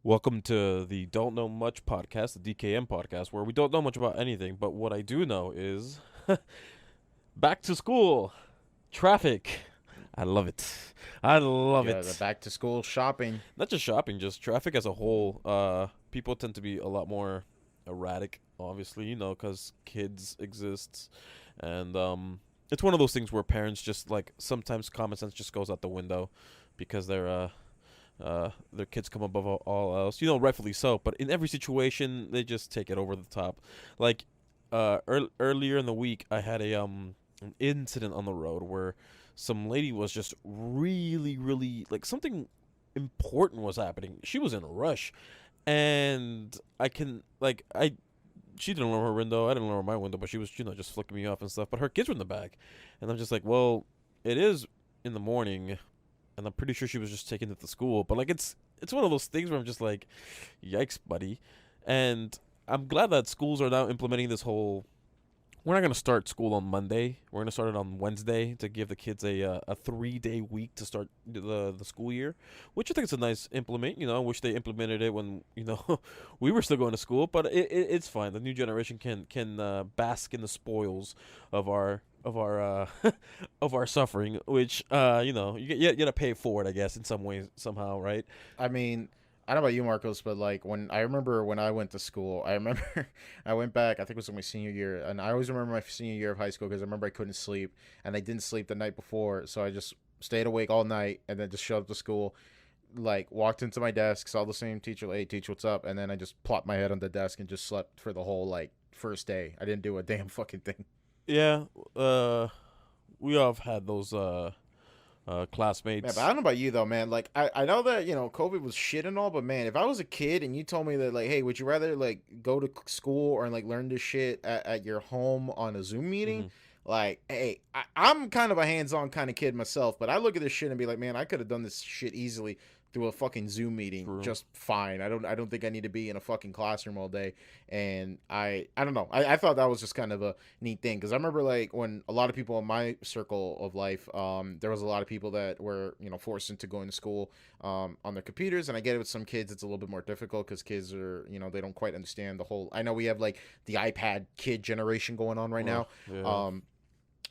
Welcome to the Don't Know Much podcast, the DKM podcast, where we don't know much about anything, but what I do know is back to school, traffic. I love it. I love Yeah, the it. back to school shopping. Not just shopping, just traffic as a whole. People tend to be a lot more erratic, obviously, because kids exist, and it's one of those things where parents just like sometimes common sense just goes out the window because their kids come above all else. Rightfully so. But in every situation, they just take it over the top. Like earlier in the week, I had an incident on the road where some lady was just really, really like something important was happening. She was in a rush, and I can like I. She didn't lower her window. I didn't lower my window, but she was, just flicking me off and stuff. But her kids were in the back, and I'm just like, well, it is in the morning and I'm pretty sure she was just taking it to school. But like it's one of those things where I'm just like, yikes, buddy. And I'm glad that schools are now implementing this whole. We're not gonna start school on Monday. We're gonna start it on Wednesday to give the kids a 3 day week to start the school year, which I think is a nice implement. I wish they implemented it when we were still going to school, but it's fine. The new generation can bask in the spoils of our of our suffering, which you gotta pay for it, I guess, in some ways somehow, right? I mean, I don't know about you, Marcos, but like when I remember when I went to school, I remember I went back. I think it was in my senior year, and I always remember my senior year of high school because I remember I couldn't sleep, and I didn't sleep the night before, so I just stayed awake all night, and then just showed up to school. Like walked into my desk, saw the same teacher. Like, hey, teacher, what's up? And then I just plopped my head on the desk and just slept for the whole like first day. I didn't do a damn fucking thing. Yeah, we all have had those Man, but I classmates. don't know about you though, man. Like I know that, COVID was shit and all, but man, if I was a kid and you told me that like, hey, would you rather like go to school or like learn this shit at your home on a Zoom meeting? Hmm. Like, hey, I'm kind of a hands-on kind of kid myself, but I look at this shit and be like, man, I could have done this shit easily through a fucking Zoom meeting True. just fine. I don't think I need to be in a fucking classroom all day. And I don't know. I thought that was just kind of a neat thing because I remember like when a lot of people in my circle of life, there was a lot of people that were forced into going to school on their computers, and I get it with some kids it's a little bit more difficult because kids are they don't quite understand the whole. I know we have like the iPad kid generation going on right Ugh, now. yeah.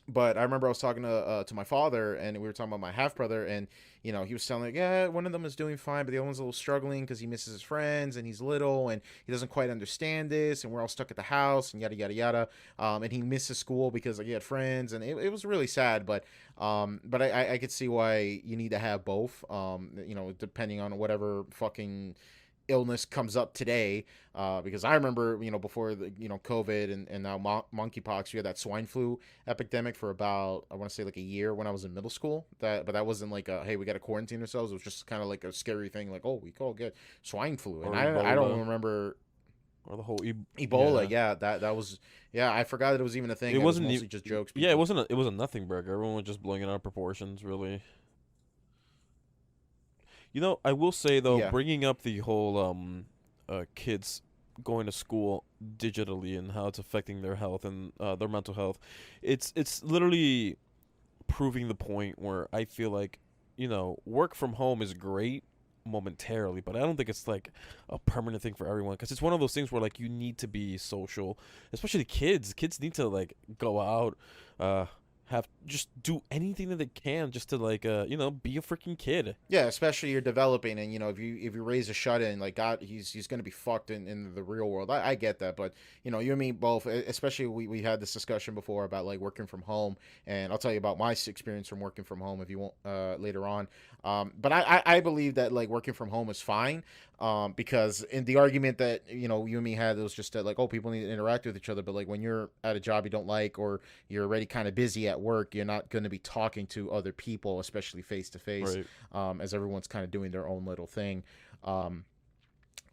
But I remember I was talking to my father, and we were talking about my half brother, and he was telling like, yeah, one of them is doing fine, but the other one's a little struggling because he misses his friends and he's little and he doesn't quite understand this, and we're all stuck at the house and yada yada yada. And he misses school because like he had friends, and it was really sad. But I could see why you need to have both. Depending on whatever fucking illness comes up today, because I remember before the COVID and now monkeypox, we had that swine flu epidemic for about, I want to say, like a year when I was in middle school. But that wasn't like a, hey, we got to quarantine ourselves. It was just kind of like a scary thing, like, oh, we could all get swine flu. And Or I don't Ebola, remember or the whole Ebola. yeah. Yeah, that was, yeah, I forgot that it was even a thing. It It was wasn't mostly just jokes yeah, it people. wasn't it was a nothing burger. Everyone was just blowing it out of proportions, really. I will say though, Yeah. bringing up the whole kids going to school digitally and how it's affecting their health and their mental health, it's literally proving the point where I feel like, work from home is great momentarily, but I don't think it's like a permanent thing for everyone because it's one of those things where like you need to be social, especially kids. Kids need to like go out, uh, have just do anything that they can just to like be a freaking kid. Yeah, especially you're developing, and if you raise a shut in, like God, he's gonna be fucked in the real world. I get that, but you and me both. Especially we had this discussion before about like working from home, and I'll tell you about my experience from working from home if you want later on. But I believe that like working from home is fine, because in the argument that you and me had, it was just that like, oh, people need to interact with each other, but like when you're at a job you don't like, or you're already kind of busy at work, you're not going to be talking to other people, especially face to face, Right. as everyone's kind of doing their own little thing. Um,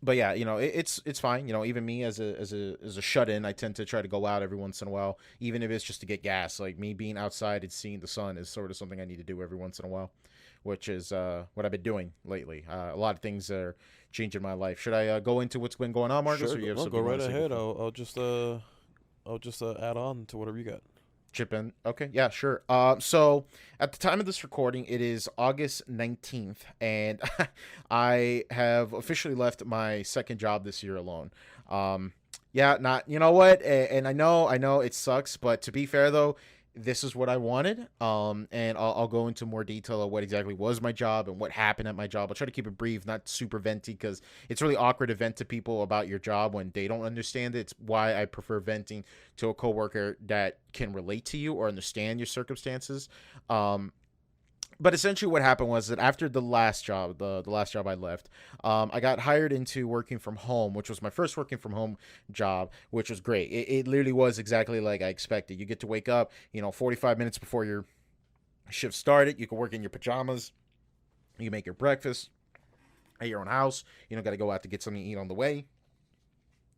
but yeah, it's fine. Even me as a shut in, I tend to try to go out every once in a while, even if it's just to get gas. Like me being outside and seeing the sun is sort of something I need to do every once in a while, which is what I've been doing lately. A lot of things are changing my life. Should I go into what's been going on, Marcus, Sure, or you have no, go something you right want to say ahead. before? I'll just add on to whatever you got. Chip in. Okay, yeah, sure. So at the time of this recording, it is August 19th, and I have officially left my second job this year alone. Yeah, not, you know what? And I know it sucks, but to be fair though, this is what I wanted. And I'll go into more detail of what exactly was my job and what happened at my job. I'll try to keep it brief, not super venty, because it's really awkward to vent to people about your job when they don't understand it. It's why I prefer venting to a coworker that can relate to you or understand your circumstances. Um, but essentially what happened was that after the last job, the last job I left, I got hired into working from home, which was my first working from home job, which was great. It literally was exactly like I expected. You get to wake up, 45 minutes before your shift started. You can work in your pajamas. You can make your breakfast at your own house. You don't got to go out to get something to eat on the way.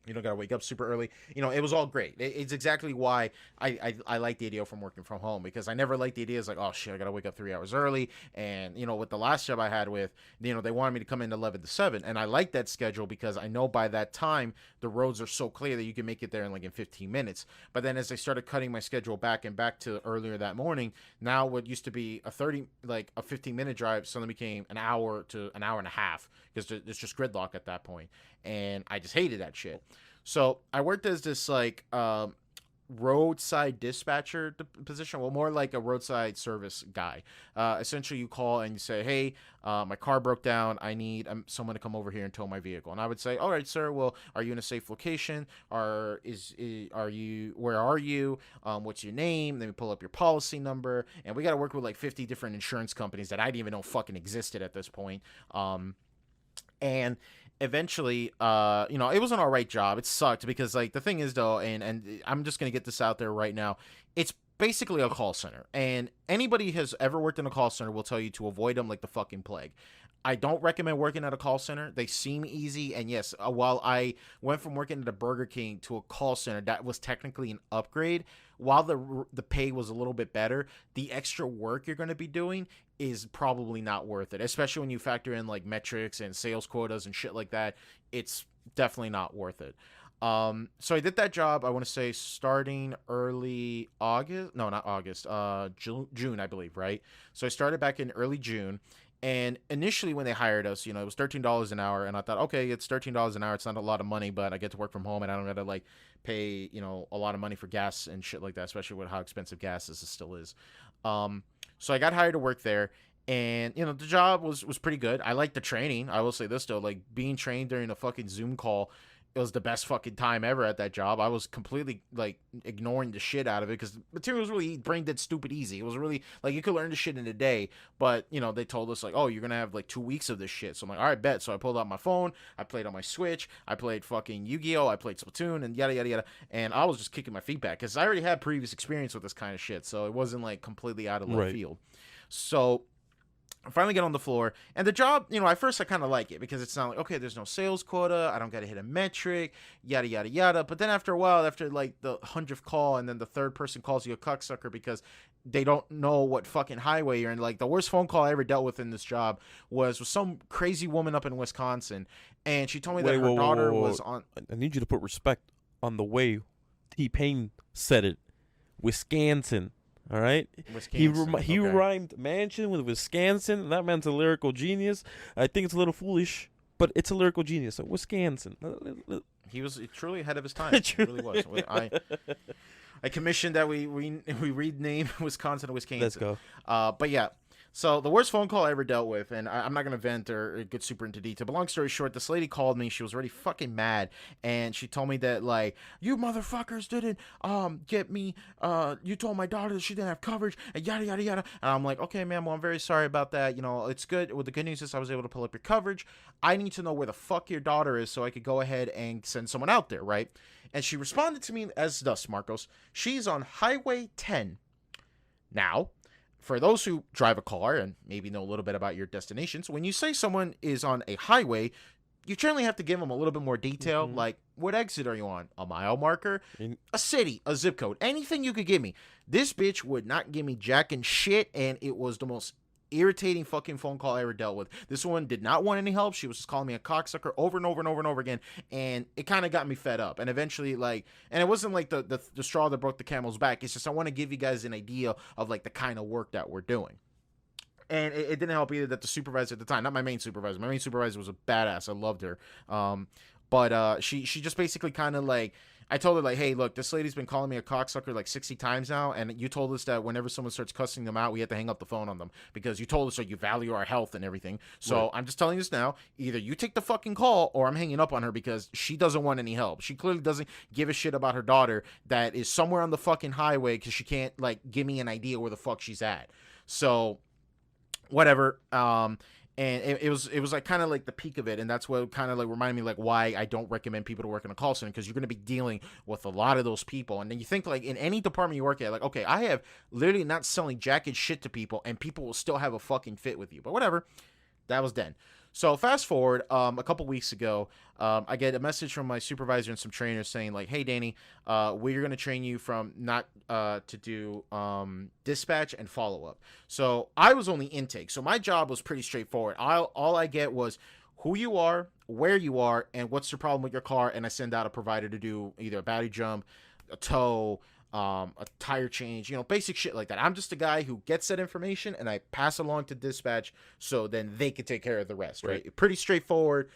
You don't gotta wake up super early. It was all great. It's exactly why I like the idea from working from home, because I never liked the idea. It's like, oh shit, I gotta wake up 3 hours early. And with the last job I had with, they wanted me to come in 11 to 7, and I like that schedule because I know by that time the roads are so clear that you can make it there in 15 minutes. But then as I started cutting my schedule back to earlier that morning, now what used to be a 15-minute drive suddenly became an hour to an hour and a half, because there's just gridlock at that point, and I just hated that shit. So I worked as this roadside dispatcher position. Well, more like a roadside service guy. Essentially, you call and you say, "Hey, my car broke down. I need someone to come over here and tow my vehicle." And I would say, "All right, sir. Well, are you in a safe location? Are you? Where are you? What's your name?" Then we pull up your policy number, and we got to work with 50 different insurance companies that I didn't even know fucking existed at this point. And eventually, it was an all right job. It sucked because the thing is though, and I'm just gonna get this out there right now, it's basically a call center, and anybody has ever worked in a call center will tell you to avoid them like the fucking plague. I don't recommend working at a call center. They seem easy, and yes, while I went from working at a Burger King to a call center, that was technically an upgrade. While the pay was a little bit better, the extra work you're going to be doing is probably not worth it, especially when you factor in metrics and sales quotas and shit like that. It's definitely not worth it. So I did that job, I want to say starting early August. No, not August. June, I believe, right? So I started back in early June. And initially when they hired us, it was $13 an hour. And I thought, okay, it's $13 an hour. It's not a lot of money, but I get to work from home and I don't got to pay, a lot of money for gas and shit like that, especially with how expensive gas is, it still is. So I got hired to work there. And, the job was pretty good. I liked the training. I will say this though, being trained during a fucking Zoom call, it was the best fucking time ever at that job. I was completely ignoring the shit out of it because the material was really brain dead stupid easy. It was really you could learn the shit in a day, but they told us oh, you're gonna have 2 weeks of this shit. So I'm like, all right, bet. So I pulled out my phone, I played on my Switch, I played fucking Yu-Gi-Oh, I played Splatoon, and yada yada yada. And I was just kicking my feet back because I already had previous experience with this kind of shit, so it wasn't completely out of left field. So I finally get on the floor, and the job, at first I kind of like it because it's not okay, there's no sales quota, I don't got to hit a metric, yada, yada, yada. But then after a while, after the 100th call, and then the third person calls you a cucksucker because they don't know what fucking highway you're in. The worst phone call I ever dealt with in this job was with some crazy woman up in Wisconsin, and she told me that her daughter was on. I need you to put respect on the way T-Pain said it. Wisconsin. All right, he rhymed mansion with Wisconsin. That man's a lyrical genius. I think it's a little foolish, but it's a lyrical genius. So Wisconsin. He was truly ahead of his time. He really was. I commissioned that we rename Wisconsin to Wisconsin. Let's go. But yeah. So the worst phone call I ever dealt with, and I'm not going to vent or get super into detail, but long story short, this lady called me. She was already fucking mad, and she told me that, you motherfuckers didn't get me, you told my daughter that she didn't have coverage, and yada, yada, yada. And I'm like, okay, ma'am, well, I'm very sorry about that. It's good. Well, the good news is I was able to pull up your coverage. I need to know where the fuck your daughter is so I could go ahead and send someone out there, right? And she responded to me as thus, Marcos. She's on Highway 10. Now, for those who drive a car and maybe know a little bit about your destinations, when you say someone is on a highway, you generally have to give them a little bit more detail. Like, what exit are you on? A mile marker? A city? A zip code? Anything you could give me. This bitch would not give me jack and shit, and it was the most irritating fucking phone call I ever dealt with. This one did not want any help. She was just calling me a cocksucker over and over and over and over again, and it kind of got me fed up. And eventually, like, and it wasn't like the straw that broke the camel's back. It's just I want to give you guys an idea of like the kind of work that we're doing. And it didn't help either that the supervisor at the time, not my main supervisor, my main supervisor was a badass. I loved her. But she just basically kind of like, I told her like, hey, look, this lady's been calling me a cocksucker like 60 times now, and you told us that whenever someone starts cussing them out, we have to hang up the phone on them because you told us that you value our health and everything. So Right. I'm just telling you this now. Either you take the fucking call or I'm hanging up on her because she doesn't want any help. She clearly doesn't give a shit about her daughter that is somewhere on the fucking highway because she can't like give me an idea where the fuck she's at. So whatever. And it was like kind of like the peak of it, and that's what kind of like reminded me like why I don't recommend people to work in a call center, because you're going to be dealing with a lot of those people. And then you think like in any department you work at, like, okay, I have literally not selling jacket shit to people and people will still have a fucking fit with you, but whatever. That was then. So fast forward, a couple weeks ago, I get a message from my supervisor and some trainers saying like, "Hey, Danny, we're going to train you from not to do dispatch and follow up." So I was only intake, so my job was pretty straightforward. All I get was who you are, where you are, and what's your problem with your car, and I send out a provider to do either a battery jump, a tow, a tire change, basic shit like that. I'm just a guy who gets that information and I pass along to dispatch so then they can take care of the rest, right? Pretty straightforward,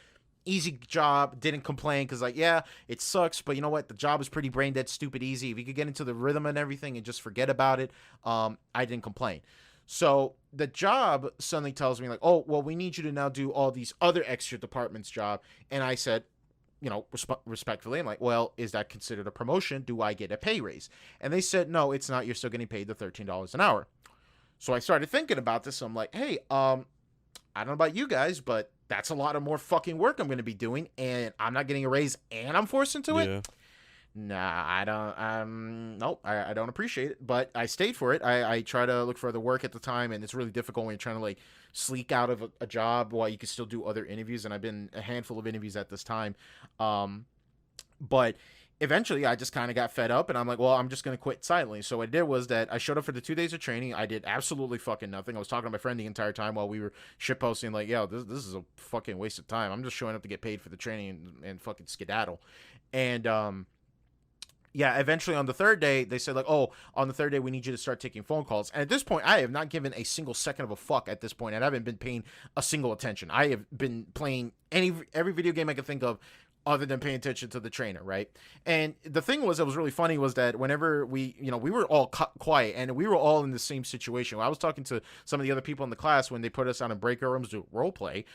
easy job. Didn't complain because, like, yeah, it sucks, but you know what? The job is pretty brain dead, stupid easy. If you could get into the rhythm and everything and just forget about it, I didn't complain. So the job suddenly tells me, like, oh, well, we need you to now do all these other extra departments' job. And I said, respectfully, I'm like, well, is that considered a promotion? Do I get a pay raise? And they said, no, it's not. You're still getting paid the $13 an hour. So I started thinking about this. I'm like, hey, I don't know about you guys, but that's a lot of more fucking work I'm going to be doing, and I'm not getting a raise, and I'm forced into it. Yeah. Nah, I don't. Nope, I don't appreciate it. But I stayed for it. I try to look for other work at the time, and it's really difficult when you're trying to like sleek out of a job while you can still do other interviews. And I've been a handful of interviews at this time, but eventually I just kind of got fed up, and I'm like, well, I'm just gonna quit silently. So what I did was that I showed up for the 2 days of training. I did absolutely fucking nothing. I was talking to my friend the entire time while we were shit posting, like, yo, this is a fucking waste of time. I'm just showing up to get paid for the training and fucking skedaddle. And yeah, eventually on the third day, they said like, oh, on the third day, we need you to start taking phone calls. And at this point, I have not given a single second of a fuck at this point, and I haven't been paying a single attention. I have been playing every video game I could think of other than paying attention to the trainer, right? And the thing was that was really funny was that whenever we were all quiet, and we were all in the same situation. I was talking to some of the other people in the class when they put us on in breakout rooms to role play.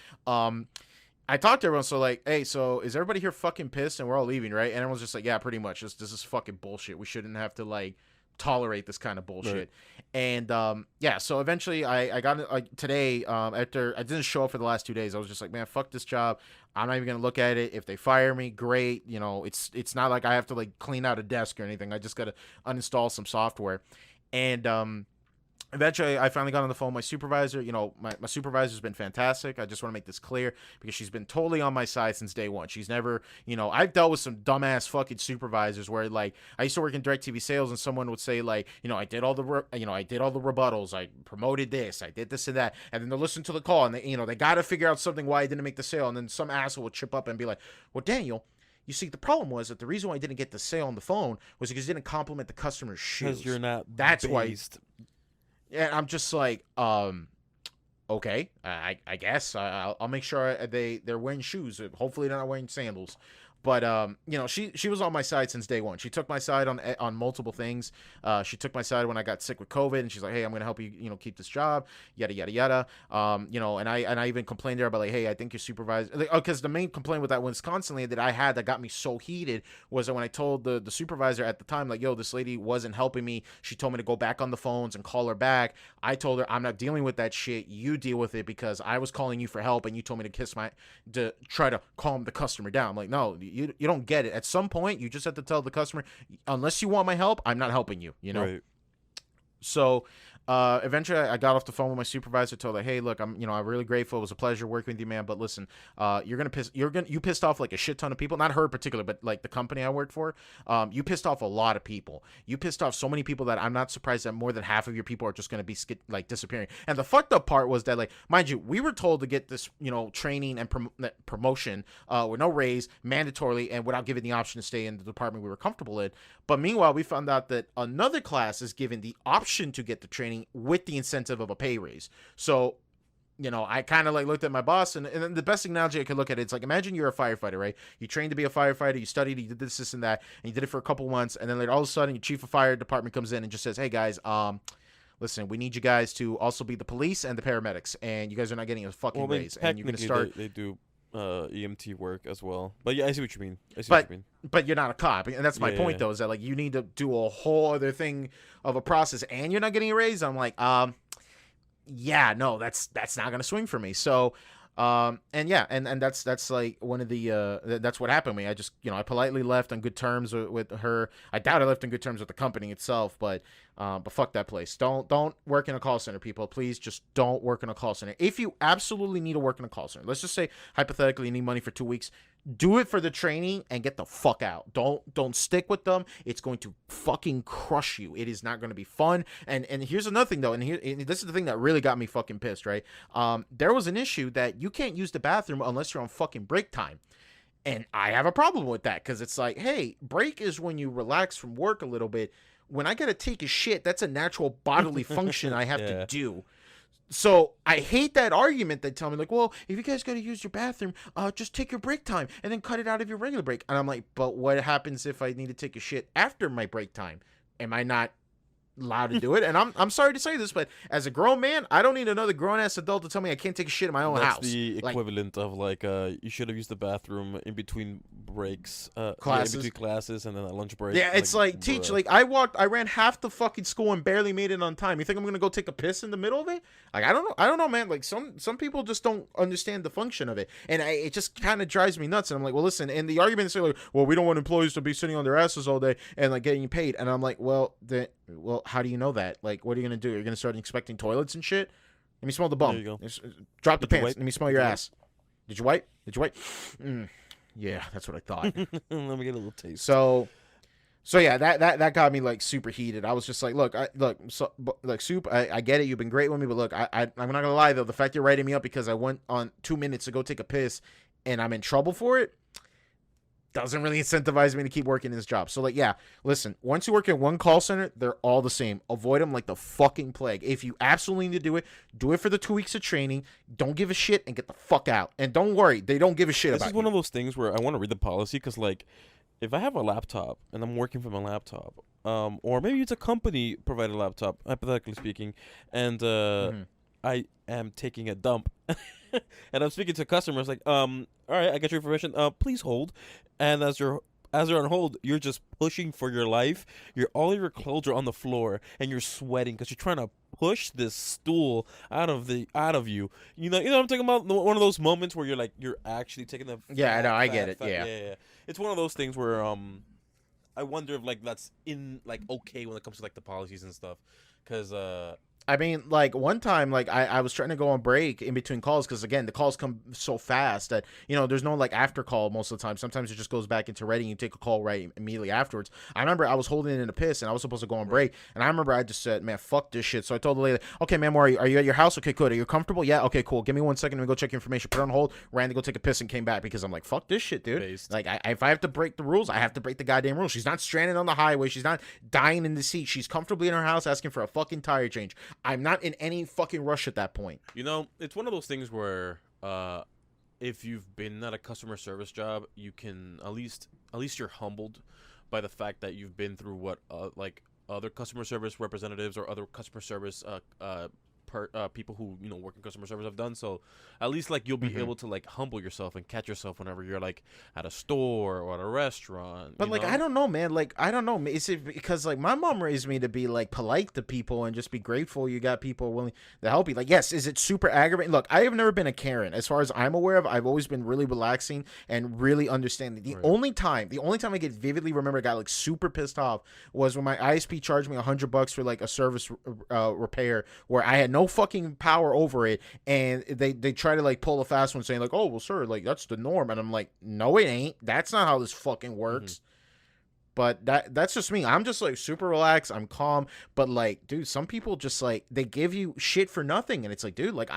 I talked to everyone, so like, hey, so is everybody here fucking pissed and we're all leaving, right? And everyone's just like, yeah, pretty much. This is fucking bullshit. We shouldn't have to like tolerate this kind of bullshit. Right. And yeah, so eventually I got today, after I didn't show up for the last 2 days, I was just like, man, fuck this job. I'm not even gonna look at it. If they fire me, great. It's not like I have to like clean out a desk or anything. I just gotta uninstall some software. And eventually, I finally got on the phone with my supervisor. My supervisor's been fantastic. I just want to make this clear because she's been totally on my side since day one. She's never, I've dealt with some dumbass fucking supervisors where, like, I used to work in DirecTV sales and someone would say, like, I did all the rebuttals. I promoted this. I did this and that. And then they'll listen to the call and they got to figure out something why I didn't make the sale. And then some asshole would chip up and be like, well, Daniel, you see, the problem was that the reason why I didn't get the sale on the phone was because you didn't compliment the customer's shoes. Because you're not That's based. why. And I'm just like, okay, I guess I'll make sure they're wearing shoes. Hopefully they're not wearing sandals. But she was on my side since day one. She took my side on multiple things. She took my side when I got sick with COVID, and she's like, "Hey, I'm gonna help you, keep this job." Yada yada yada. And I even complained to her about like, "Hey, I think your supervisor," because the main complaint with that was constantly that I had that got me so heated was that when I told the supervisor at the time, like, "Yo, this lady wasn't helping me. She told me to go back on the phones and call her back." I told her, "I'm not dealing with that shit. You deal with it because I was calling you for help, and you told me to try to calm the customer down." I'm like, no. You don't get it. At some point, you just have to tell the customer, unless you want my help, I'm not helping you, Right. So Eventually I got off the phone with my supervisor, told her, hey, look, I'm really grateful. It was a pleasure working with you, man. But listen, you pissed off like a shit ton of people. Not her in particular, but like the company I worked for. You pissed off a lot of people. You pissed off so many people that I'm not surprised that more than half of your people are just going to be like disappearing. And the fucked up part was that, like, mind you, we were told to get this, training and promotion with no raise mandatorily and without giving the option to stay in the department we were comfortable in. But meanwhile, we found out that another class is given the option to get the training with the incentive of a pay raise. So, I kind of like looked at my boss, and the best analogy I could look at it, it's like, imagine you're a firefighter, right? You trained to be a firefighter, you studied, you did this and that, and you did it for a couple months, and then like all of a sudden your chief of fire department comes in and just says, hey guys, listen, we need you guys to also be the police and the paramedics, and you guys are not getting a fucking raise, and you're gonna start. They do EMT work as well, but yeah, I see what you mean. But you're not a cop, and that's my point though, is that like you need to do a whole other thing of a process, and you're not getting a raise. I'm like, yeah, no, that's not gonna swing for me. So, and that's like one of the that's what happened to me. I just I politely left on good terms with her. I doubt I left on good terms with the company itself, but fuck that place. Don't work in a call center, people. Please just don't work in a call center. If you absolutely need to work in a call center, let's just say hypothetically you need money for 2 weeks. Do it for the training and get the fuck out. Don't stick with them. It's going to fucking crush you. It is not going to be fun. And here's another thing though, and this is the thing that really got me fucking pissed, right? There was an issue that you can't use the bathroom unless you're on fucking break time. And I have a problem with that, because it's like, hey, break is when you relax from work a little bit. When I gotta take a shit, that's a natural bodily function I have to do. So I hate that argument that tell me like, well, if you guys got to use your bathroom, just take your break time and then cut it out of your regular break. And I'm like, but what happens if I need to take a shit after my break time? Am I not allowed to do it? And I'm sorry to say this, but as a grown man, I don't need another grown ass adult to tell me I can't take a shit in my own house. That's the equivalent of like you should have used the bathroom in between breaks, classes. In between classes, and then a lunch break. Yeah, it's like teach. Like I ran half the fucking school and barely made it on time. You think I'm gonna go take a piss in the middle of it? Like I don't know, man. Like some people just don't understand the function of it, and it just kind of drives me nuts. And I'm like, well, listen. And the argument is like, well, we don't want employees to be sitting on their asses all day and like getting paid. And I'm like, well, how do you know that? Like, what are you gonna do? You're gonna start inspecting toilets and shit? Let me smell the bum. There you go. Drop the pants. Let me smell your ass. Did you wipe? Yeah, that's what I thought. Let me get a little taste. So yeah, that got me like super heated. I was just like, look, Soup, I get it. You've been great with me, but look, I'm not gonna lie though. The fact you're writing me up because I went on 2 minutes to go take a piss and I'm in trouble for it doesn't really incentivize me to keep working this job. So like, yeah, listen, once you work at one call center, they're all the same. Avoid them like the fucking plague. If you absolutely need to do it for the 2 weeks of training. Don't give a shit and get the fuck out. And don't worry, they don't give a shit about you. This is one of those things where I want to read the policy, because like, if I have a laptop and I'm working from a laptop, or maybe it's a company provided laptop, hypothetically speaking, and I am taking a dump, and I'm speaking to customers like, all right, I got your information. Please hold. And as they're on hold, you're just pushing for your life. All of your clothes are on the floor, and you're sweating because you're trying to push this stool out of you. You know what I'm talking about? One of those moments where you're actually taking the. Yeah, I know. I get it. Yeah. It's one of those things where I wonder if like that's okay when it comes to like the policies and stuff, because I mean, like, one time, like, I was trying to go on break in between calls because, again, the calls come so fast that, there's no, like, after call most of the time. Sometimes it just goes back into ready and you take a call right immediately afterwards. I remember I was holding it in a piss and I was supposed to go on break. And I remember I just said, man, fuck this shit. So I told the lady, okay, ma'am, where are you? Are you at your house? Okay, good. Are you comfortable? Yeah, okay, cool. Give me 1 second. Let me go check your information. Put it on hold. Ran to go take a piss and came back because I'm like, fuck this shit, dude. Based. Like, if I have to break the rules, I have to break the goddamn rules. She's not stranded on the highway. She's not dying in the seat. She's comfortably in her house asking for a fucking tire change. I'm not in any fucking rush at that point. It's one of those things where if you've been at a customer service job, you can at least you're humbled by the fact that you've been through what like other customer service representatives or other customer service people who work in customer service have done. So at least like you'll be Mm-hmm. able to like humble yourself and catch yourself whenever you're like at a store or at a restaurant. But like I don't know, man. Like I don't know. Is it because like my mom raised me to be like polite to people and just be grateful you got people willing to help you? Like yes, is it super aggravating? Look, I have never been a Karen. As far as I'm aware of, I've always been really relaxing and really understanding. The Right. only time I could vividly remember I got like super pissed off was when my ISP charged me $100 for like a service repair where I had no fucking power over it, and they try to like pull a fast one saying like, oh well sir, like that's the norm, and I'm like, no it ain't. That's not how this fucking works. But that's just me. I'm just like super relaxed. I'm calm. But like, dude, some people just like they give you shit for nothing, and it's like, dude, like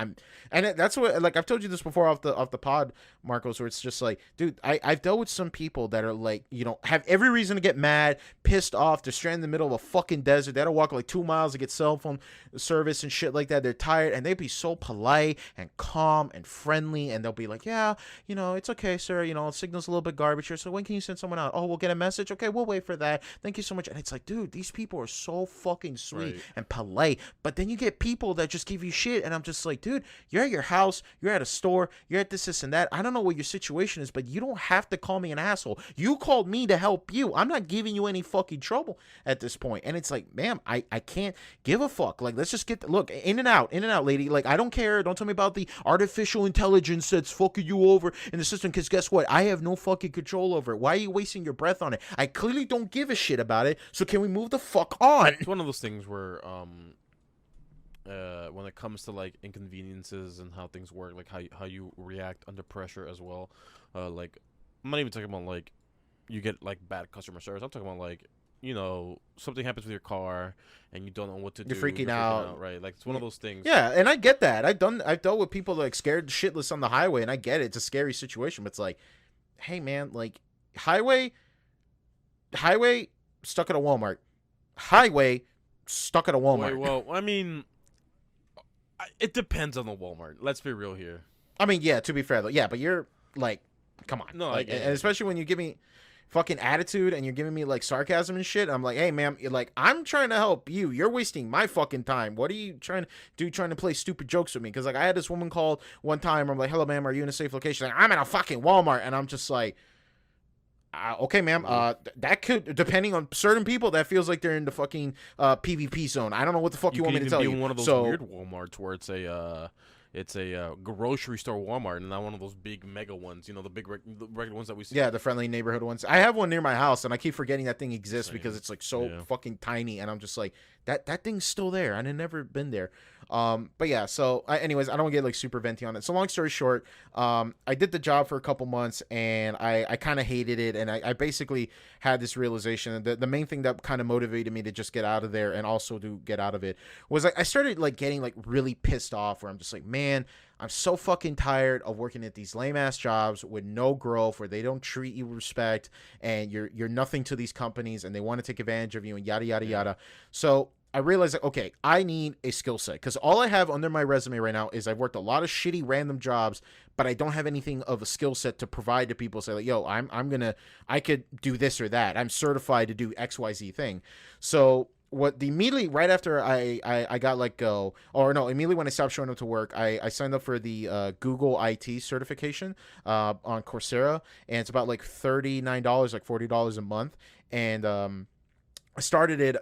that's what like I've told you this before off the pod, Marcos, where it's just like, dude, I've dealt with some people that are like, have every reason to get mad, pissed off. They're stranded in the middle of a fucking desert. They had to walk like 2 miles to get cell phone service and shit like that. They're tired, and they'd be so polite and calm and friendly, and they'll be like, yeah, it's okay, sir. Signal's a little bit garbage here. So when can you send someone out? Oh, we'll get a message. Okay, we'll wait for that. Thank you so much. And it's like, dude, these people are so fucking sweet Right. and polite. But then you get people that just give you shit, and I'm just like, dude, you're at your house, you're at a store, you're at this and that. I don't know what your situation is, but you don't have to call me an asshole. You called me to help you. I'm not giving you any fucking trouble at this point. And it's like, ma'am, I can't give a fuck. Like, let's just look, in and out, lady. Like, I don't care. Don't tell me about the artificial intelligence that's fucking you over in the system, because guess what? I have no fucking control over it. Why are you wasting your breath on it? I clearly don't give a shit about it, so can we move the fuck on? It's one of those things where when it comes to like inconveniences and how things work, like how you react under pressure as well. Like I'm not even talking about like you get like bad customer service. I'm talking about like something happens with your car and you don't know what to do. You're freaking out. Right? Like it's one of those things. Yeah, and I get that. I've dealt with people like scared shitless on the highway, and I get it. It's a scary situation, but it's like, hey man, like highway stuck at a Walmart. Highway stuck at a Walmart. Wait, well, I mean, it depends on the Walmart. Let's be real here. I mean, yeah, to be fair though. Yeah, but you're like, come on. No, like, I get and it. especially when you give me fucking attitude and you're giving me like sarcasm and shit. I'm like, hey ma'am, you're like, I'm trying to help you. You're wasting my fucking time. What are you trying to do? Trying to play stupid jokes with me? Because like I had this woman call one time. I'm like, hello ma'am, are you in a safe location? Like, I'm in a fucking Walmart, and I'm just like, okay, ma'am. That could, depending on certain people, that feels like they're in the fucking PvP zone. I don't know what the fuck you want me to tell you. Be in one of those So weird WalMarts where it's a grocery store Walmart and not one of those big mega ones. The the regular ones that we see. yeah, the friendly neighborhood ones. I have one near my house, and I keep forgetting that thing exists Same. because it's like so Yeah. fucking tiny, and I'm just like, that thing's still there, and I've never been there. But yeah, so anyways, I don't want to get like super venty on it. So long story short, I did the job for a couple months, and I kind of hated it, and I basically had this realization that the main thing that kind of motivated me to just get out of there and also to get out of it was like I started like getting like really pissed off, where I'm just like, man, I'm so fucking tired of working at these lame ass jobs with no growth, where they don't treat you with respect, and you're nothing to these companies, and they want to take advantage of you, and yada yada yada. So I realized like, okay, I need a skill set, because all I have under my resume right now is I've worked a lot of shitty random jobs, but I don't have anything of a skill set to provide to people. Say like, yo, I could do this or that. I'm certified to do XYZ thing. So immediately right after I got let go, or no, immediately when I stopped showing up to work, I signed up for the Google IT certification on Coursera, and it's about like $39, like $40 a month, and I started it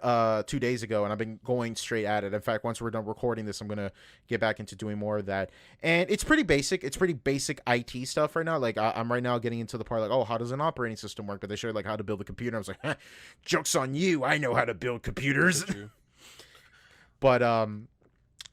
2 days ago, and I've been going straight at it. In fact, once we're done recording this, I'm gonna get back into doing more of that. And it's pretty basic. It's pretty basic IT stuff right now. Like I'm right now getting into the part like, oh, how does an operating system work? But they showed like how to build a computer. I was like, joke's on you. I know how to build computers. But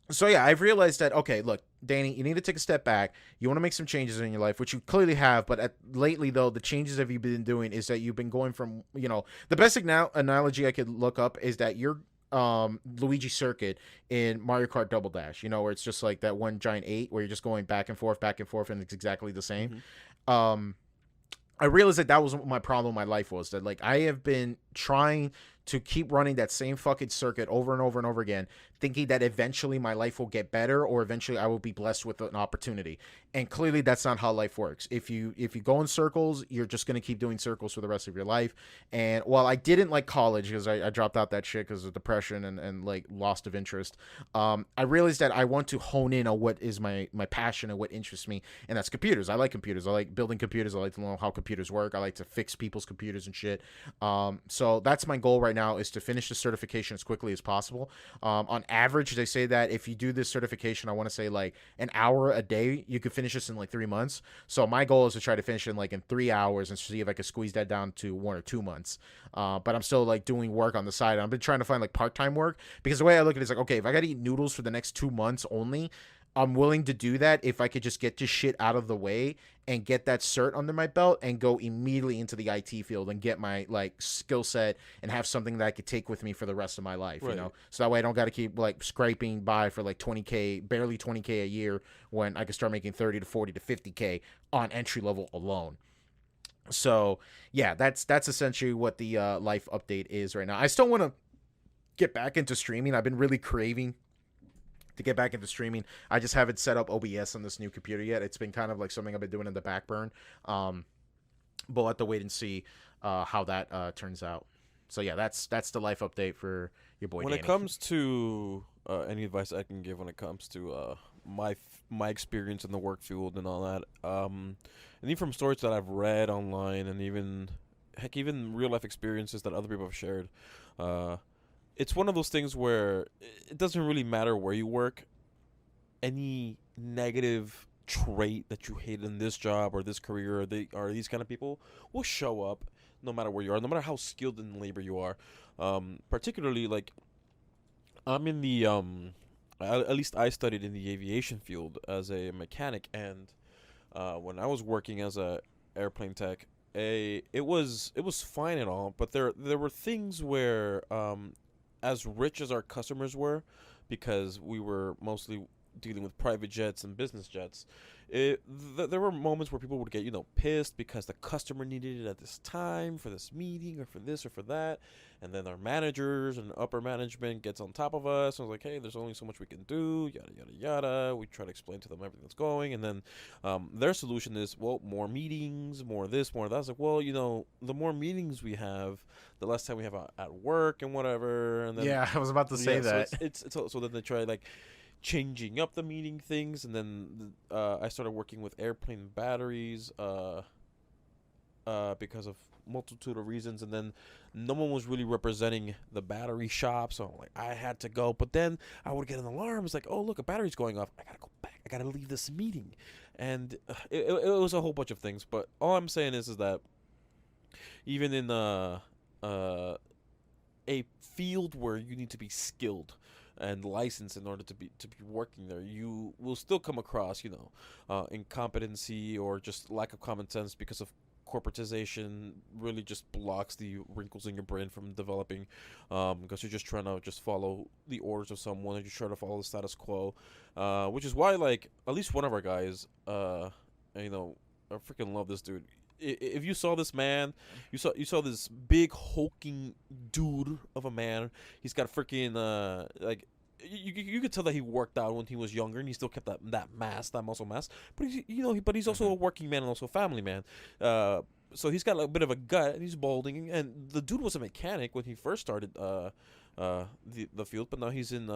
so yeah, I've realized that, okay, look, Danny, you need to take a step back. You want to make some changes in your life, which you clearly have. But lately, though, the changes that you've been doing is that you've been going from, the best analogy I could look up is that you're Luigi Circuit in Mario Kart Double Dash, where it's just like that one giant 8 where you're just going back and forth, and it's exactly the same. Mm-hmm. I realized that was what my problem in my life was, that like I have been trying to keep running that same fucking circuit over and over and over again thinking that eventually my life will get better or eventually I will be blessed with an opportunity. And clearly that's not how life works. If you go in circles, you're just going to keep doing circles for the rest of your life. And while I didn't like college because I dropped out that shit because of depression and like loss of interest, I realized that I want to hone in on what is my passion and what interests me, and that's computers. I like computers. I like building computers. I like to know how computers work. I like to fix people's computers and shit. So that's my goal right now, is to finish the certification as quickly as possible. On average, they say that if you do this certification, I want to say like an hour a day, you could finish this in like 3 months. So my goal is to try to finish it in like in 3 hours and see if I could squeeze that down to 1 or 2 months. But I'm still like doing work on the side. I've been trying to find like part-time work, because the way I look at it is like, okay, if I got to eat noodles for the next 2 months only, I'm willing to do that if I could just get this shit out of the way and get that cert under my belt and go immediately into the IT field and get my like skill set and have something that I could take with me for the rest of my life, Right. you know? So that way I don't got to keep like scraping by for like 20K, barely 20K a year, when I could start making 30 to 40 to 50K on entry level alone. So yeah, that's essentially what the life update is right now. I still want to get back into streaming. I've been really craving to get back into streaming. I just haven't set up OBS on this new computer yet. It's been kind of like something I've been doing in the back burn. But we'll have to wait and see how that turns out. So yeah, that's the life update for your boy When Danny. it comes to any advice I can give when it comes to my experience in the work field and all that, and even from stories that I've read online, and even heck, even real life experiences that other people have shared, uh, it's one of those things where it doesn't really matter where you work. Any negative trait that you hate in this job or this career, or these kind of people will show up no matter where you are, no matter how skilled in labor you are. Particularly like I'm in the at least I studied in the aviation field as a mechanic, and when I was working as a airplane tech, it was fine and all, but there were things where as rich as our customers were, because we were mostly dealing with private jets and business jets, there were moments where people would get pissed because the customer needed it at this time for this meeting or for this or for that, and then our managers and upper management gets on top of us. I was like, hey, there's only so much we can do, yada yada yada. We try to explain to them everything that's going, and then their solution is, well, more meetings, more this, more that. I was like, well, the more meetings we have, the less time we have at work and whatever. And then Yeah, I was about to say yeah, so that. so then they try like changing up the meeting things, and then I started working with airplane batteries because of multitude of reasons, and then no one was really representing the battery shop, so like I had to go. But then I would get an alarm. It's like, oh look, a battery's going off. I gotta go back. I gotta leave this meeting, and it was a whole bunch of things. But all I'm saying is that even in uh, a field where you need to be skilled and licensed in order to be working there, you will still come across incompetency or just lack of common sense, because of corporatization really just blocks the wrinkles in your brain from developing, because you're just trying to just follow the orders of someone, and you're trying to follow the status quo, which is why, like, at least one of our guys, I freaking love this dude. If you saw this man, you saw this big hulking dude of a man. He's got freaking like you could tell that he worked out when he was younger, and he still kept that muscle mass. But he's also a working man and also a family man. So he's got a bit of a gut, and he's balding. And the dude was a mechanic when he first started the field, but now he's in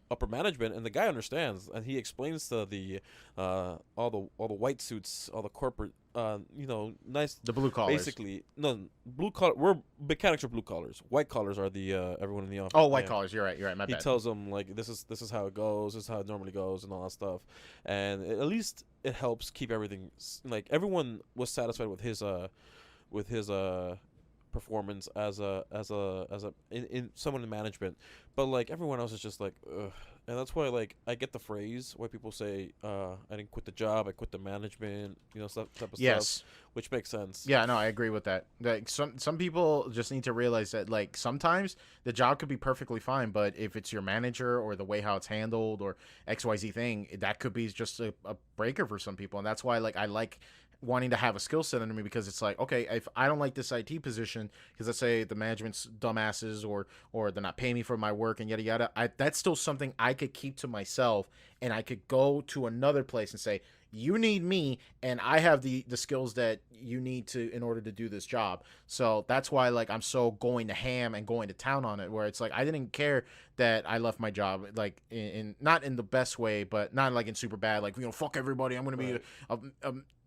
upper management, and the guy understands, and he explains to the all the white suits, all the corporate nice, The blue collars. basically. No, blue collar, we're mechanics are blue collars, white collars are the everyone in the office. Oh, white Yeah. collars. You're right. You're right. My He bad. tells them like this is how it goes, this is how it normally goes, and all that stuff, and at least it helps keep everything like everyone was satisfied with his performance as a in someone in management, but like everyone else is just like ugh. And that's why, like, I get the phrase why people say I didn't quit the job, I quit the management, stuff type of Yes. stuff, which makes sense. Yeah, no, I agree with that. Like some people just need to realize that like sometimes the job could be perfectly fine, but if it's your manager or the way how it's handled or XYZ thing, that could be just a breaker for some people. And that's why like I like wanting to have a skill set under me, because it's like, okay, if I don't like this IT position because let's say the management's dumbasses, or they're not paying me for my work and yada yada, that's still something I could keep to myself, and I could go to another place and say, you need me, and I have the skills that you need to in order to do this job. So that's why, like, I'm so going to ham and going to town on it, where it's like I didn't care that I left my job, like, in not in the best way, but not like in super bad, like, fuck everybody, I'm gonna be Right.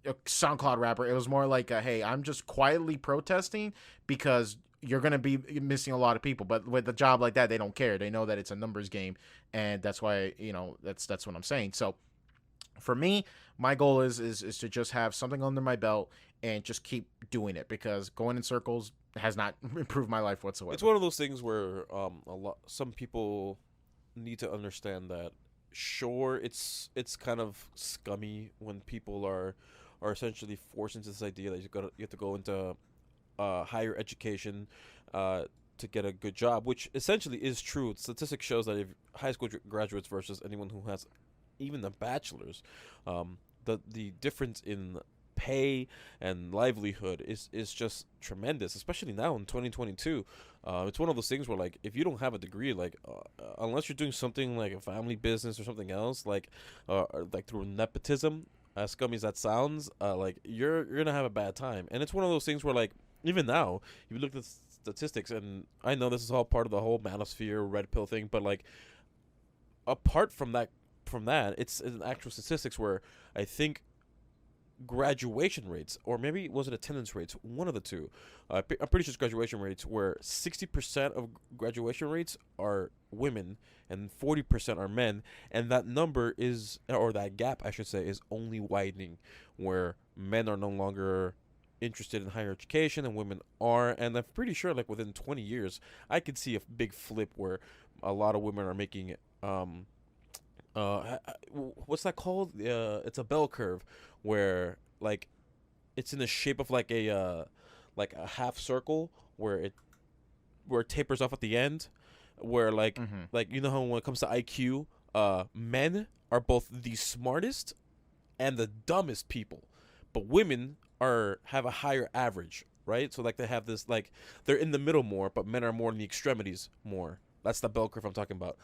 a SoundCloud rapper. It was more like, hey, I'm just quietly protesting because you're gonna be missing a lot of people. But with a job like that, they don't care. They know that it's a numbers game, and that's why, that's what I'm saying. So for me, my goal is to just have something under my belt and just keep doing it, because going in circles has not improved my life It's whatsoever. one of those things where some people need to understand that sure it's kind of scummy when people are essentially forced into this idea that you have to go into higher education uh, to get a good job, which essentially is true. Statistics shows that if high school graduates versus anyone who has even a bachelor's, the difference in pay and livelihood is just tremendous, especially now in 2022. It's one of those things where, like, if you don't have a degree, like, unless you're doing something like a family business or something else, like through nepotism, as scummy as that sounds, like, you're gonna have a bad time. And it's one of those things where, like, even now, if you look at the statistics, and I know this is all part of the whole manosphere red pill thing, but, like, apart from that, it's an actual statistics where I think graduation rates, or maybe was it attendance rates, one of the two. I'm pretty sure it's graduation rates, where 60% of graduation rates are women and 40% are men, and that number is, or that gap, I should say, is only widening, where men are no longer interested in higher education and women are. And I'm pretty sure, like, within 20 years, I could see a big flip where a lot of women are making what's that called? It's a bell curve, where, like, it's in the shape of like a half circle, where it tapers off at the end, where, Mm-hmm. like, you know how when it comes to IQ, men are both the smartest and the dumbest people, but women are have a higher average, right? So, like, they have this, like, they're in the middle more, but men are more in the extremities more. That's the bell curve I'm talking about.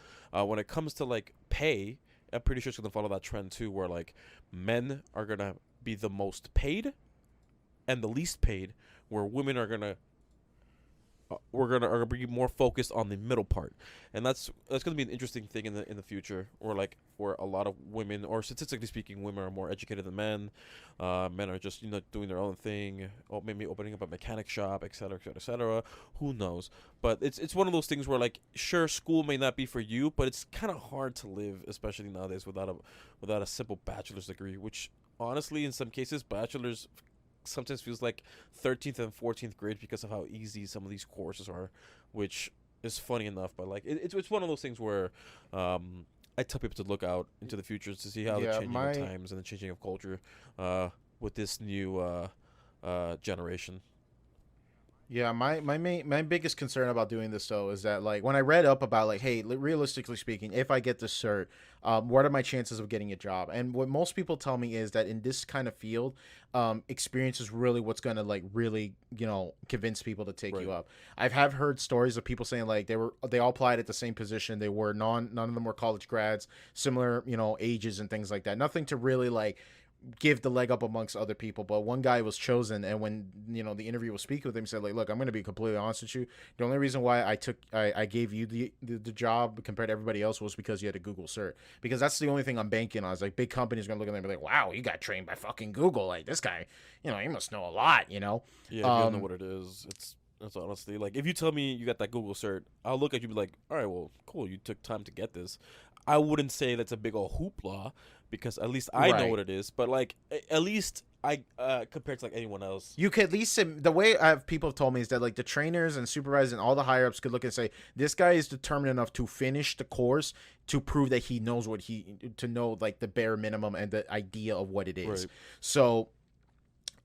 When it comes to, like, pay, I'm pretty sure it's gonna follow that trend too, where, like, men are gonna be the most paid and the least paid, where women are be more focused on the middle part. And that's going to be an interesting thing in the future, or, like, where a lot of women, or statistically speaking, women are more educated than men. Men are just, doing their own thing, or maybe opening up a mechanic shop, etc., etc., etc. Who knows? But it's one of those things where, like, sure, school may not be for you, but it's kind of hard to live, especially nowadays, without a simple bachelor's degree, which, honestly, in some cases, bachelor's sometimes feels like 13th and 14th grade because of how easy some of these courses are, which is funny enough. But, like, it's one of those things where I tell people to look out into the future to see how the Yeah, changing of my times and the changing of culture with this new generation. Yeah, my biggest concern about doing this though is that, like, when I read up about, like, hey, realistically speaking, if I get this cert, what are my chances of getting a job? And what most people tell me is that in this kind of field, experience is really what's gonna, like, really, convince people to take you Right. up. Have heard stories of people saying, like, they all applied at the same position. They were none of them were college grads, similar, ages and things like that. Nothing to really, like, give the leg up amongst other people. But one guy was chosen, and when the interview was speaking with him, he said, like, look, I'm going to be completely honest with you. The only reason why I gave you the job compared to everybody else was because you had a Google cert, because that's the only thing I'm banking on. Is, like, big companies going to look at them and be like, wow, you got trained by fucking Google, like, this guy, he must know a lot. Yeah, if you don't know um what it is, it's honestly, like, if you tell me you got that Google cert, I'll look at you and be like, all right, well, cool, you took time to get this. I wouldn't say that's a big old hoopla, because at least I know right. what it is. But, like, at least I compared to, like, anyone else. You could at least the way people have told me is that, like, the trainers and supervisors and all the higher ups could look and say, this guy is determined enough to finish the course to prove that he knows to know, like, the bare minimum and the idea of what it is. Right. So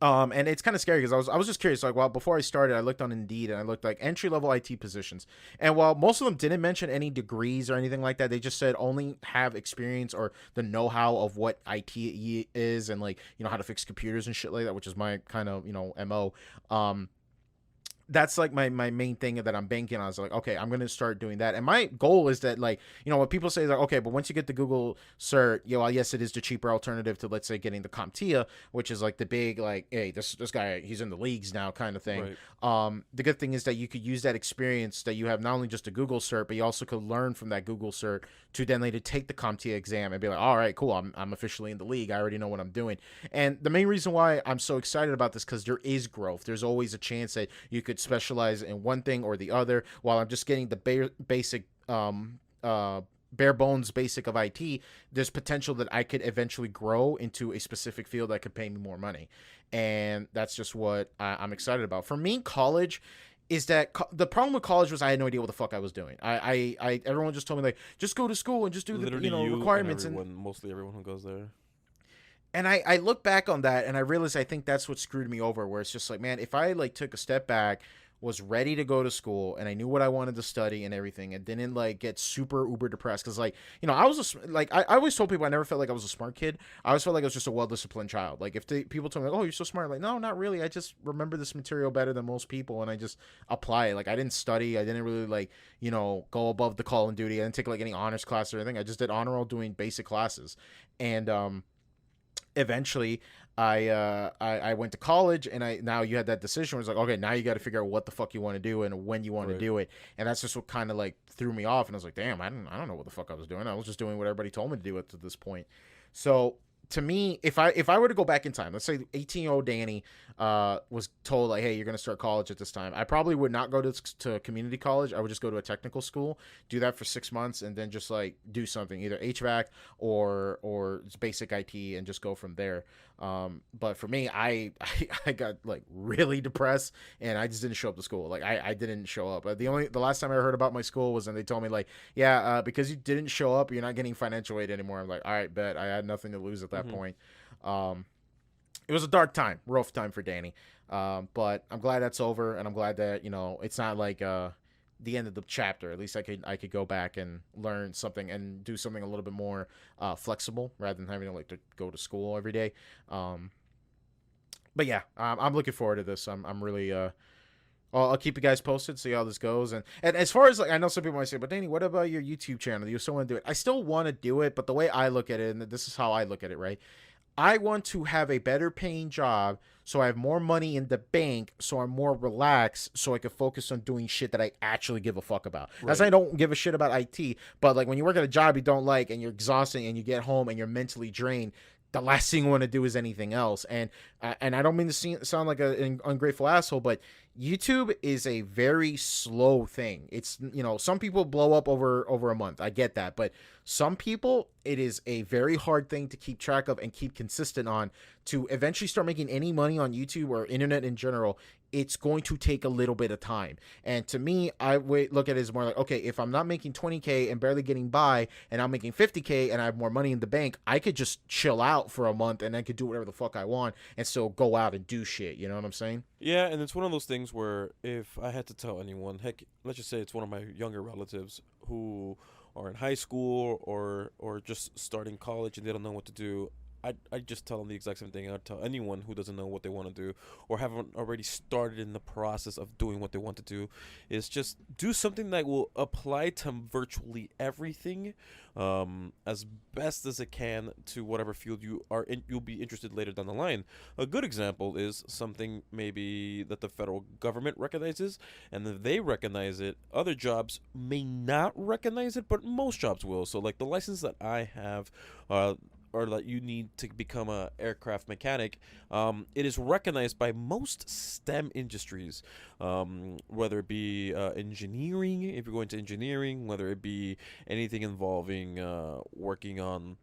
And it's kind of scary because I was just curious. Like, well, before I started, I looked on Indeed and I looked like entry level IT positions. And while most of them didn't mention any degrees or anything like that, they just said only have experience or the know how of what IT is and like how to fix computers and shit like that, which is my kind of mo. That's like my main thing that I'm banking on. Is like, okay, I'm gonna start doing that. And my goal is that, like, when people say like, okay, but once you get the Google cert, well, yes, it is the cheaper alternative to, let's say, getting the CompTIA, which is like the big, like, hey, this guy, he's in the leagues now kind of thing. Right. The good thing is that you could use that experience that you have, not only just a Google cert, but you also could learn from that Google cert to then later take the CompTIA exam and be like, all right, cool, I'm officially in the league. I already know what I'm doing. And the main reason why I'm so excited about this, because there is growth. There's always a chance that you could specialize in one thing or the other. While I'm just getting the basic bare bones basic of IT, there's potential that I could eventually grow into a specific field that could pay me more money. And that's just what I'm excited about. For me, college is that the problem with college was I had no idea what the fuck I was doing. Everyone just told me, like, just go to school and just do Literally, the you requirements. and everyone, mostly everyone who goes there. And I look back on that and I realize I think that's what screwed me over, where it's just like, man, if I like took a step back, was ready to go to school, and I knew what I wanted to study and everything, and didn't like get super uber depressed, because like I was I always told people I never felt like I was a smart kid. I always felt like I was just a well disciplined child. Like, if people told me, like, oh, you're so smart, like, no, not really. I just remember this material better than most people, and I just apply it. Like, I didn't study. I didn't really like go above the call and duty. I didn't take like any honors class or anything. I just did honor roll doing basic classes, and eventually I went to college, and now you had that decision where it's like, okay, now you got to figure out what the fuck you want to do and when you want to Right. do it. And that's just what kind of like threw me off, and I was like, damn, I don't know what the fuck I was doing. I was just doing what everybody told me to do up to this point. So to me, if I were to go back in time, let's say 18-year-old Danny was told, like, hey, you're going to start college at this time, I probably would not go to community college. I would just go to a technical school, do that for 6 months, and then just like do something, either HVAC or basic IT, and just go from there. But for me, I got like really depressed, and I just didn't show up to school. Like, I didn't show up. The last time I heard about my school was when they told me, like, yeah, because you didn't show up, you're not getting financial aid anymore. I'm like, all right, bet. I had nothing to lose at that Mm-hmm. point. It was a dark time, rough time for Danny. But I'm glad that's over, and I'm glad that it's not like the end of the chapter. At least I could go back and learn something and do something a little bit more flexible, rather than having to like to go to school every day. But yeah, I'm looking forward to this. I'm really I'll keep you guys posted, see how this goes. And as far as, like, I know some people might say, but Danny, what about your YouTube channel? Do you still want to do it? I still want to do it, but the way I look at it, and this is how I look at it, right? I want to have a better paying job so I have more money in the bank, so I'm more relaxed, so I can focus on doing shit that I actually give a fuck about. As I Right. don't give a shit about IT, but like when you work at a job you don't like and you're exhausted and you get home and you're mentally drained, the last thing you want to do is anything else. And I don't mean to sound like an ungrateful asshole, but YouTube is a very slow thing. It's some people blow up over a month. I get that, but some people, it is a very hard thing to keep track of and keep consistent on, to eventually start making any money on YouTube or internet in general. It's going to take a little bit of time. And to me, I would look at it as more like, okay, if I'm not making 20K and barely getting by, and I'm making 50K and I have more money in the bank, I could just chill out for a month and I could do whatever the fuck I want and still go out and do shit. You know what I'm saying? Yeah, and it's one of those things where if I had to tell anyone, heck, let's just say it's one of my younger relatives who are in high school or just starting college and they don't know what to do, I'd just tell them the exact same thing I'd tell anyone who doesn't know what they want to do or haven't already started in the process of doing what they want to do, is just do something that will apply to virtually everything, as best as it can to whatever field you'll be interested later down the line. A good example is something maybe that the federal government recognizes, and if they recognize it, other jobs may not recognize it, but most jobs will. So like the license that I have, or that you need to become a aircraft mechanic, it is recognized by most STEM industries, whether it be engineering, if you're going to engineering, whether it be anything involving working on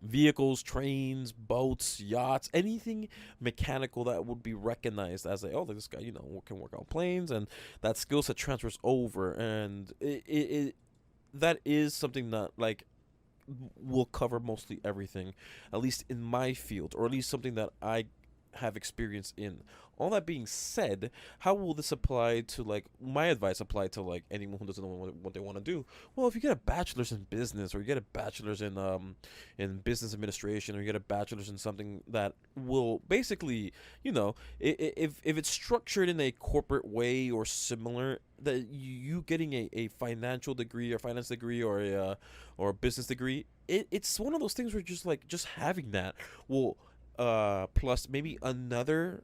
vehicles, trains, boats, yachts, anything mechanical that would be recognized as like, oh, this guy, can work on planes, and that skill set transfers over, and that is something that like will cover mostly everything, at least in my field, or at least something that I have experience in. All that being said, how will this apply to, like, my advice apply to, like, anyone who doesn't know what they want to do? Well, if you get a bachelor's in business, or you get a bachelor's in business administration, or you get a bachelor's in something that will basically, if it's structured in a corporate way or similar, that you getting a financial degree or finance degree or a business degree, it's one of those things where just having that will plus maybe another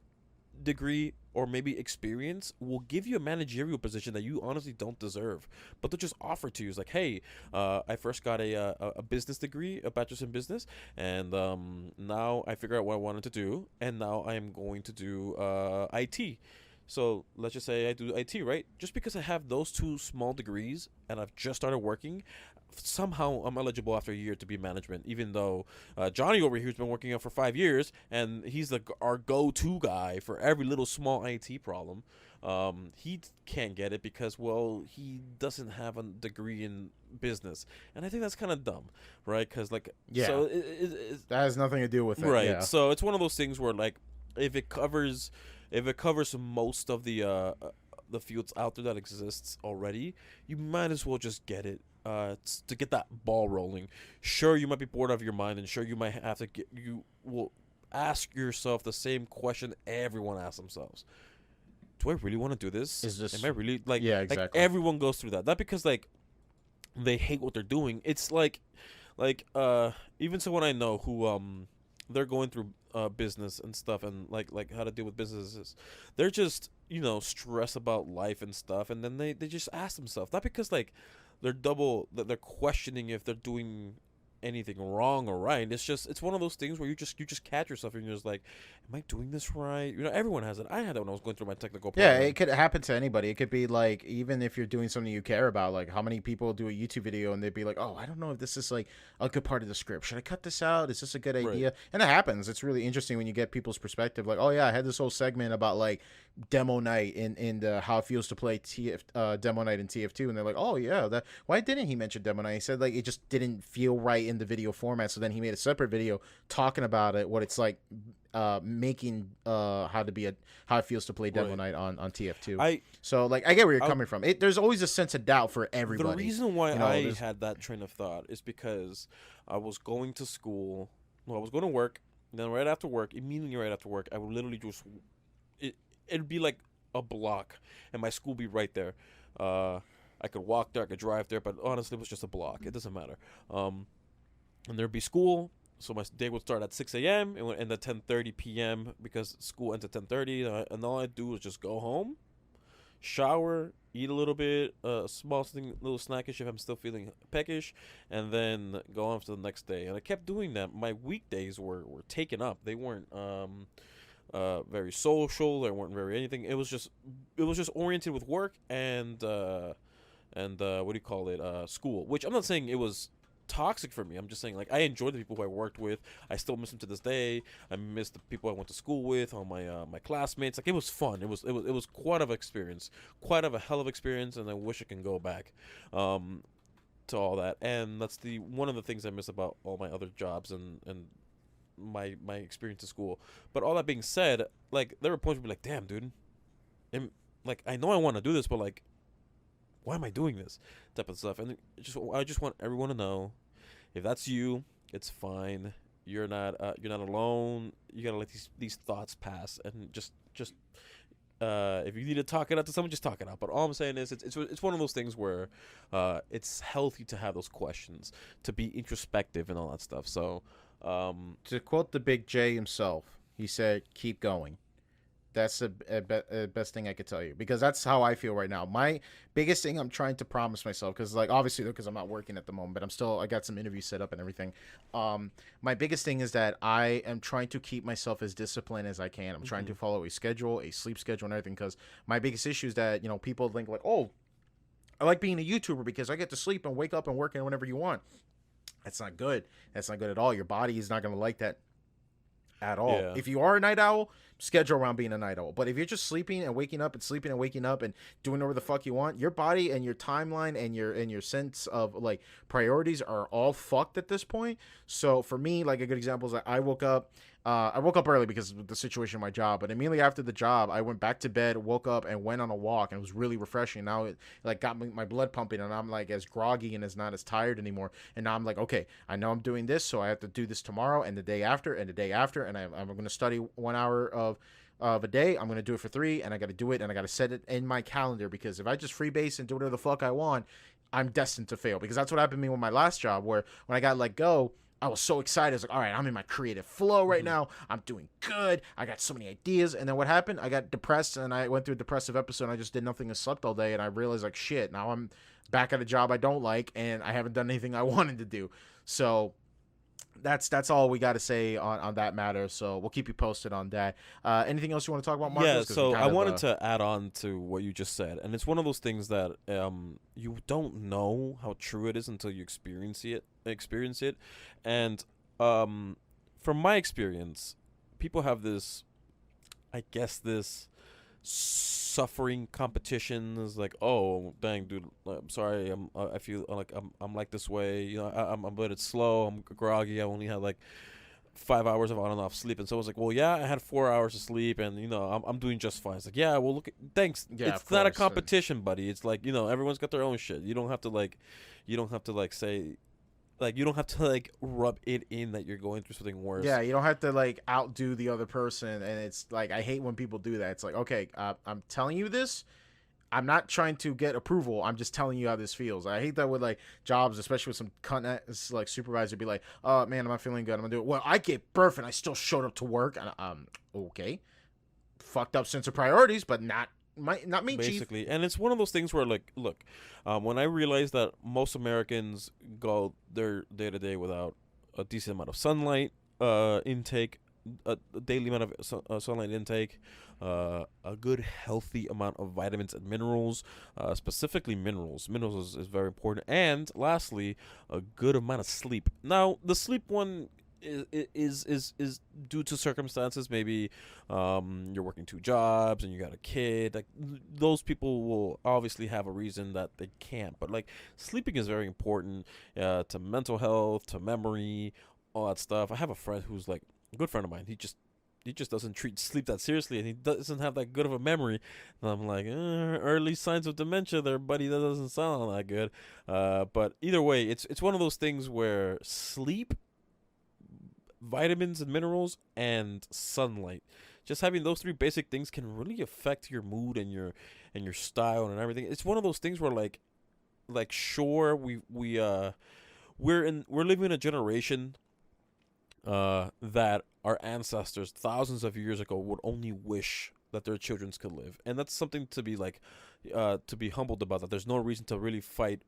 degree or maybe experience will give you a managerial position that you honestly don't deserve, but they'll just offer to you. It's like, hey, I first got a business degree, a bachelor's in business, and now I figured out what I wanted to do, and now I am going to do IT. So let's just say I do IT, right? Just because I have those two small degrees and I've just started working, somehow I'm eligible after a year to be management. Even though Johnny over here's been working out for 5 years and he's our go-to guy for every little small IT problem, he can't get it because, well, he doesn't have a degree in business, and I think that's kind of dumb, right? Because Yeah. so That has nothing to do with it. right. Yeah. So it's one of those things where, like, if it covers most of the fields out there that exists already, you might as well just get it to get that ball rolling. Sure, you might be bored out of your mind, and sure, you might have to you will ask yourself the same question everyone asks themselves: do I really want to do this? Is this? Am I really like? Yeah, Like, exactly. everyone goes through that. Not because, like, they hate what they're doing. It's like even someone I know who they're going through business and stuff, and like how to deal with businesses. They're just stressed about life and stuff, and then they just ask themselves, not because, like, they're questioning if they're doing anything wrong or right. It's one of those things where you just catch yourself and you're just like, am I doing this right? Everyone has it. I had that when I was going through my technical Yeah, program. it could happen to anybody. It could be like, even if you're doing something you care about, like how many people do a YouTube video and they'd be like, oh, I don't know if this is like a good part of the script. Should I cut this out? Is this a good idea? Right. And it happens. It's really interesting when you get people's perspective. Like, oh yeah, I had this whole segment about like demo night in the how it feels to play demo night in TF2, and they're like, oh yeah, that why didn't he mention demo night? He said like it just didn't feel right in the video format. So then he made a separate video talking about it, what it's like making how it feels to play demo Right. night on TF2. I So like I get where you're I- coming from. There's always a sense of doubt for everybody. The reason why I there's- had that train of thought is because I was going to school. Well, I was going to work. And then immediately right after work, I would literally just it'd be like a block, and my school would be right there. I could walk there, I could drive there, but honestly, it was just a block. It doesn't matter. And there'd be school. So my day would start at 6 a.m. and would end at 10:30 p.m. because school ends at 10:30. And all I do was just go home, shower, eat a little bit, small thing, little snackish if I'm still feeling peckish, and then go on to the next day. And I kept doing that. My weekdays were taken up. They weren't very social. They weren't very anything. It was just oriented with work and what do you call it? School. Which I'm not saying it was toxic for me. I'm just saying, like, I enjoyed the people who I worked with. I still miss them to this day. I miss the people I went to school with, all my my classmates. Like, it was fun. It was quite of an experience, quite of a hell of experience, and I wish I can go back to all that. And that's one of the things I miss about all my other jobs and my experience at school. But all that being said, like, there were points where I'd be like, damn, dude, like, I know I want to do this, but, like, why am I doing this type of stuff? And I just want everyone to know, if that's you, it's fine. You're not alone. You gotta let these thoughts pass, and just if you need to talk it out to someone, just talk it out. But all I'm saying is, it's one of those things where it's healthy to have those questions, to be introspective and all that stuff. So to quote the Big J himself, he said, "Keep going." That's the best thing I could tell you, because that's how I feel right now. My biggest thing I'm trying to promise myself, because like obviously because I'm not working at the moment, but I got some interviews set up and everything. My biggest thing is that I am trying to keep myself as disciplined as I can. I'm trying to follow a schedule, a sleep schedule, and everything. Because my biggest issue is that people think like, oh, I like being a YouTuber because I get to sleep and wake up and work whenever you want. That's not good. That's not good at all. Your body is not going to like that at all. Yeah. If you are a night owl, schedule around being a night owl. But if you're just sleeping and waking up and sleeping and waking up and doing whatever the fuck you want, your body and your timeline and your sense of like priorities are all fucked at this point. So for me, like a good example is that I woke up. I woke up early because of the situation of my job, but immediately after the job, I went back to bed, woke up, and went on a walk, and it was really refreshing. Now it like got my blood pumping, and I'm like as groggy and as not as tired anymore. And now I'm like, okay, I know I'm doing this, so I have to do this tomorrow and the day after and the day after, and I'm going to study 1 hour of a day. I'm going to do it for 3, and I got to do it, and I got to set it in my calendar, because if I just freebase and do whatever the fuck I want, I'm destined to fail. Because that's what happened to me with my last job, where when I got let go, I was so excited. I was like, all right, I'm in my creative flow right Mm-hmm. now. I'm doing good. I got so many ideas. And then what happened? I got depressed, and I went through a depressive episode, and I just did nothing and slept all day. And I realized, like, shit, now I'm back at a job I don't like, and I haven't done anything I wanted to do. So that's all we got to say on that matter. So we'll keep you posted on that. Anything else you want to talk about, Yeah, Marcos? Because we so I kind of wanted to add on to what you just said, and it's one of those things that you don't know how true it is until you experience it, and from my experience, people have this, I guess, this suffering competition is like, oh dang dude, I'm sorry, I feel like I'm like this way, you know, I'm a bit slow, I'm groggy, I only had like 5 hours of on and off sleep, and so I was like, well, yeah, I had 4 hours of sleep, and you know, I'm doing just fine. It's like, yeah, well, look, thanks. yeah, of It's not a course. competition, buddy. It's like, you know, everyone's got their own shit. You don't have to like say, like, you don't have to like rub it in that you're going through something worse. Yeah, you don't have to like outdo the other person, and it's like I hate when people do that. It's like, okay, I'm telling you this. I'm not trying to get approval. I'm just telling you how this feels. I hate that with like jobs, especially with some cunt like supervisor be like, "Oh man, I'm not feeling good. I'm gonna do it." Well, I get birth and I still showed up to work. And okay, fucked up sense of priorities, but not me, chief. Basically, and it's one of those things where, like, look, when I realized that most Americans go their day to day without a decent amount of sunlight intake, a daily amount of sunlight intake, a good healthy amount of vitamins and minerals, specifically minerals. Minerals is very important, and lastly, a good amount of sleep. Now, the sleep one is due to circumstances. Maybe you're working 2 jobs and you got a kid. Like, those people will obviously have a reason that they can't. But like, sleeping is very important to mental health, to memory, all that stuff. I have a friend who's like a good friend of mine. He just doesn't treat sleep that seriously, and he doesn't have that good of a memory. And I'm like, early signs of dementia there, buddy. That doesn't sound that good. But either way, it's one of those things where sleep, vitamins and minerals, and sunlight, just having those three basic things can really affect your mood and your style and everything. It's one of those things where like sure, we're living in a generation that our ancestors thousands of years ago would only wish that their children could live, and that's something to be like to be humbled about, that there's no reason to really fight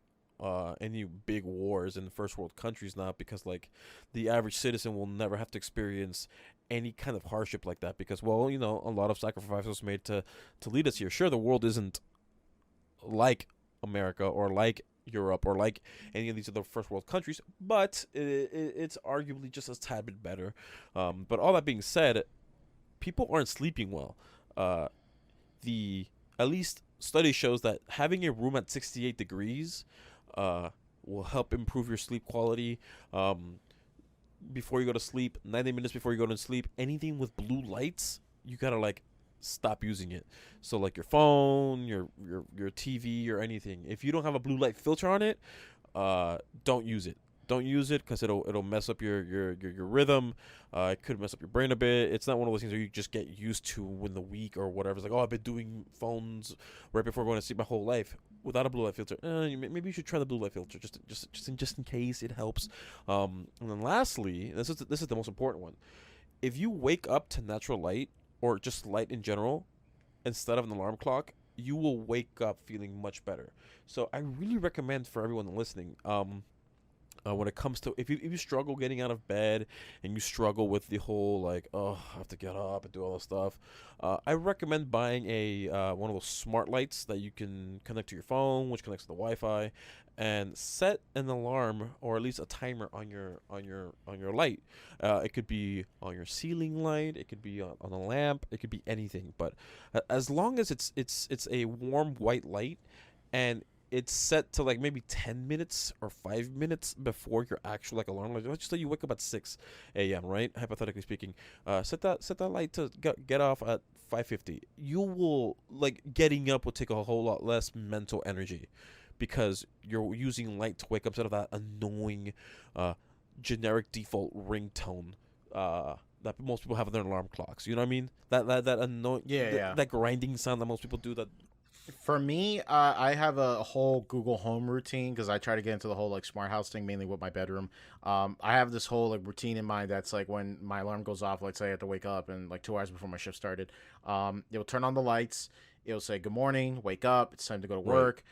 any big wars in first world countries now, because like the average citizen will never have to experience any kind of hardship like that, because, well, you know, a lot of sacrifice was made to lead us here. Sure, the world isn't like America or like Europe or like any of these other first world countries, but it's arguably just a tad bit better. But all that being said, people aren't sleeping well. Uh, the At least study shows that having a room at 68 degrees uh, will help improve your sleep quality. Before you go to sleep, 90 minutes before you go to sleep, anything with blue lights, you gotta like stop using it. So like your phone, your TV, or anything. If you don't have a blue light filter on it, don't use it. Don't use it, because it'll mess up your rhythm. It could mess up your brain a bit. It's not one of those things where you just get used to in the week or whatever. It's like, oh, I've been doing phones right before going to sleep my whole life without a blue light filter. Maybe you should try the blue light filter just in case it helps. And then lastly, this is the most important one. If you wake up to natural light or just light in general instead of an alarm clock, you will wake up feeling much better. So I really recommend for everyone listening. When it comes to if you struggle getting out of bed and you struggle with the whole like, oh, I have to get up and do all this stuff, I recommend buying a one of those smart lights that you can connect to your phone, which connects to the Wi-Fi, and set an alarm or at least a timer on your light. It could be on your ceiling light, it could be on a lamp, it could be anything, but as long as it's a warm white light and it's set to like maybe 10 minutes or 5 minutes before your actual like alarm. Like, let's just say you wake up at 6 a.m., right? Hypothetically speaking. Set that light to get off at 5:50. You will like getting up will take a whole lot less mental energy because you're using light to wake up instead of that annoying uh generic default ringtone that most people have in their alarm clocks. You know what I mean? That annoying Yeah, yeah. that grinding sound that most people do that. For me, I have a whole Google Home routine because I try to get into the whole like smart house thing, mainly with my bedroom. I have this whole like routine in mind that's like when my alarm goes off, let's say I have to wake up and like 2 hours before my shift started, it'll turn on the lights. It'll say good morning, wake up, it's time to go to Right. work.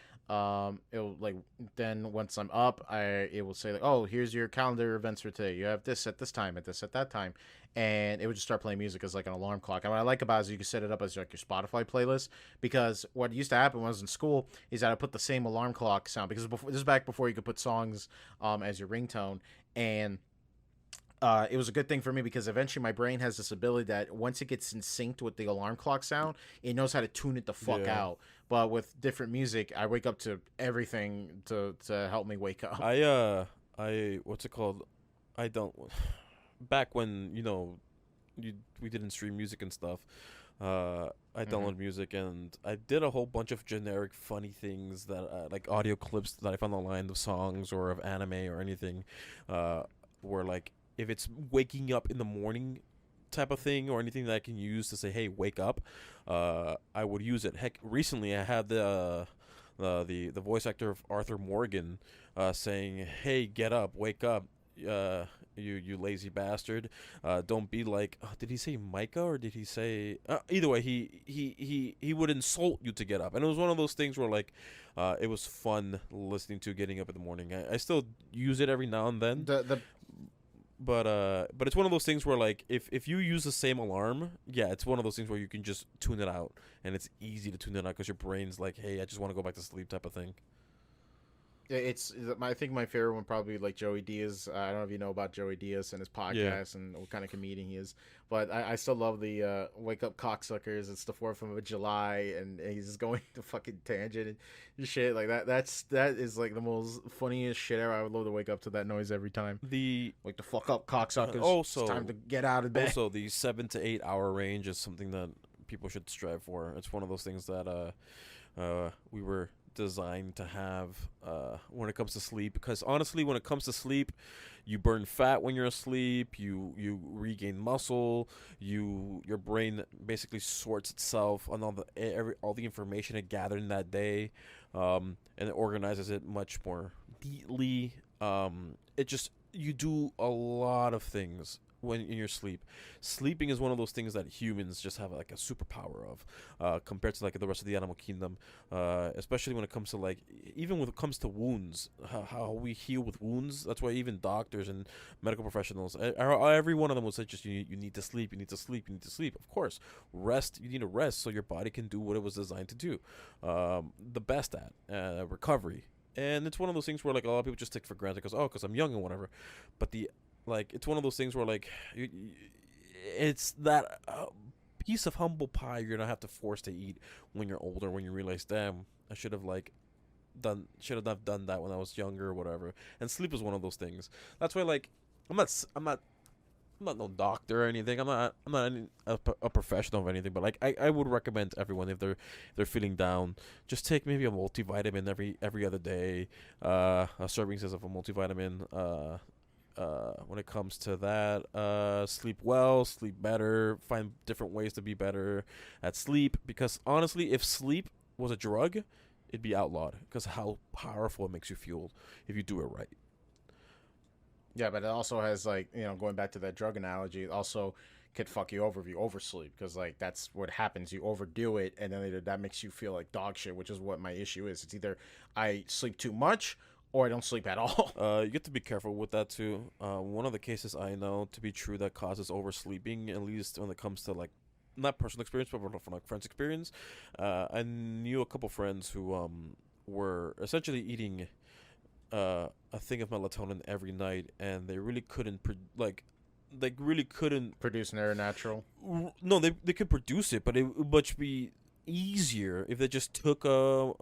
It'll like then once I'm up, it will say like, oh, here's your calendar events for today. You have this at this time, at this at that time, and it would just start playing music as like an alarm clock. And what I like about it is you can set it up as like your Spotify playlist because what used to happen when I was in school is that I put the same alarm clock sound because before, this is back before you could put songs as your ringtone. And it was a good thing for me because eventually my brain has this ability that once it gets in sync with the alarm clock sound, it knows how to tune it the fuck Yeah. out. But with different music, I wake up to everything to help me wake up. I what's it called? I don't. Back when we didn't stream music and stuff. I Hmm. downloaded music and I did a whole bunch of generic funny things that like audio clips that I found online of songs or of anime or anything, uh, where like if it's waking up in the morning type of thing or anything that I can use to say hey wake up, I would use it. Heck, recently I had the voice actor of Arthur Morgan saying hey get up wake up. Uh, you lazy bastard. Don't be like. Did he say Micah or did he say? Either way, he would insult you to get up, and it was one of those things where like, it was fun listening to getting up in the morning. I still use it every now and then, The but it's one of those things where like if you use the same alarm, yeah, it's one of those things where you can just tune it out, and it's easy to tune it out because your brain's like, hey, I just want to go back to sleep type of thing. It's I think my favorite one probably like Joey Diaz. I don't know if you know about Joey Diaz and his Yeah. podcast and what kind of comedian he is, but I still love the "Wake Up Cocksuckers." It's the 4th of July, and he's just going to fucking tangent and shit like that. That is like the most funniest shit ever. I would love to wake up to that noise every time. The Wake the fuck up, cocksuckers! It's time also to get out of bed. Also, the 7 to 8 hour range is something that people should strive for. It's one of those things that we were designed to have when it comes to sleep. Because honestly, when it comes to sleep, you burn fat when you're asleep. You regain muscle. Your brain basically sorts itself on all the information it gathered in that day, and it organizes it much more neatly. It just you do a lot of things when in your sleep. Sleeping is one of those things that humans just have like a superpower of, compared to like the rest of the animal kingdom. Especially when it comes to like even when it comes to wounds, how we heal with wounds. That's why even doctors and medical professionals, every one of them will say just you need to sleep, you need to sleep, you need to sleep. Of course, rest. You need to rest so your body can do what it was designed to do, the best at recovery. And it's one of those things where like a lot of people just take for granted because I'm young and whatever, but the like it's one of those things where like it's that piece of humble pie you're gonna have to force to eat when you're older when you realize damn I should have not done that when I was younger or whatever. And sleep is one of those things. That's why like I'm not s- I'm not no doctor or anything. I'm not a professional of anything, but like I would recommend to everyone if they're feeling down, just take maybe a multivitamin every other day. A serving size of a multivitamin. When it comes to that, sleep well, sleep better, find different ways to be better at sleep. Because honestly, if sleep was a drug, it'd be outlawed because how powerful it makes you feel if you do it right. Yeah, but it also has like going back to that drug analogy, it also could fuck you over if you oversleep because like that's what happens. You overdo it, and then that makes you feel like dog shit, which is what my issue is. It's either I sleep too much or I don't sleep at all. You get to be careful with that too. One of the cases I know to be true that causes oversleeping, at least when it comes to like not personal experience, but from like friends' experience. I knew a couple friends who were essentially eating a thing of melatonin every night, and they really couldn't they really couldn't. Produce an air natural. No, they could produce it, but it would much be easier if they just took a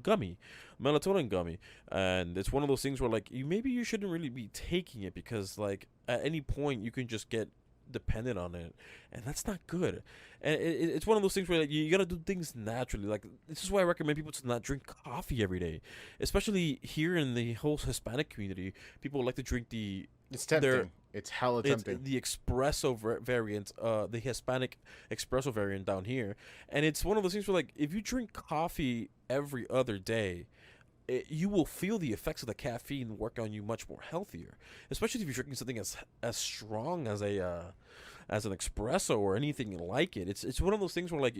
gummy, melatonin gummy, and it's one of those things where like you shouldn't really be taking it because like at any point you can just get dependent on it, and that's not good. And it's one of those things where like, you gotta do things naturally. Like this is why I recommend people to not drink coffee every day, especially here in the whole Hispanic community. People like to drink It's their tempting. It's hella it's tempting. the espresso variant, the Hispanic espresso variant down here, and it's one of those things where like if you drink coffee every other day, you will feel the effects of the caffeine work on you much more healthier, especially if you're drinking something as strong as an espresso or anything like it. It's one of those things where like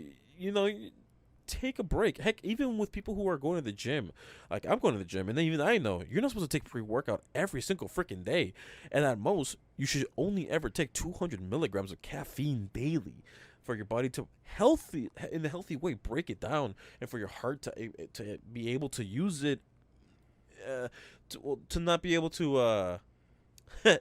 take a break. Heck, even with people who are going to the gym, like I'm going to the gym, and then even I know you're not supposed to take pre-workout every single freaking day, and at most you should only ever take 200 milligrams of caffeine daily for your body to in a healthy way break it down, and for your heart to be able to use it, to not be able to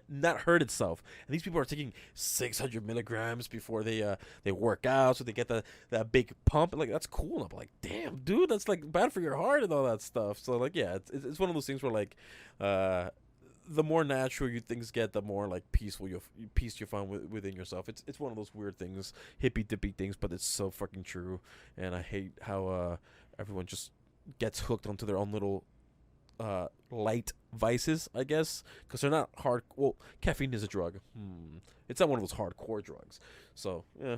not hurt itself. And these people are taking 600 milligrams before they work out, so they get that big pump. Like that's cool. I'm like, damn, dude, that's like bad for your heart and all that stuff. So like, yeah, it's one of those things where like, the more natural things get, the more like peace you find within yourself. It's one of those weird things, hippy dippy things, but it's so fucking true. And I hate how everyone just gets hooked onto their own little light vices, I guess, because they're not hard. Well, caffeine is a drug. It's not one of those hardcore drugs. So yeah,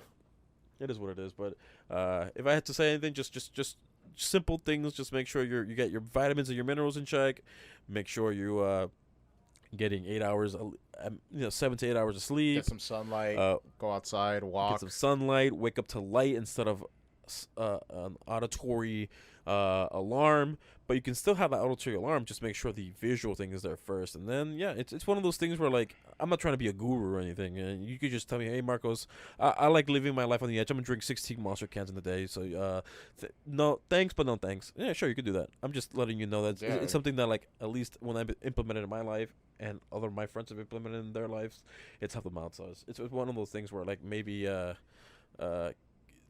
it is what it is. But if I had to say anything, just simple things. Just make sure you get your vitamins and your minerals in check. Make sure you getting 8 hours, 7 to 8 hours of sleep. Get some sunlight. Go outside. Walk. Get some sunlight. Wake up to light instead of an auditory alarm. But you can still have that auditory alarm. Just make sure the visual thing is there first, and then yeah, it's one of those things where like I'm not trying to be a guru or anything, and you could just tell me, hey Marcos, I like living my life on the edge. I'm gonna drink 16 Monster cans in a day. So no thanks, but no thanks. Yeah, sure, you could do that. I'm just letting you know that it's something that like at least when I implemented in my life and other my friends have implemented in their lives, it's helped them out. So it's one of those things where like maybe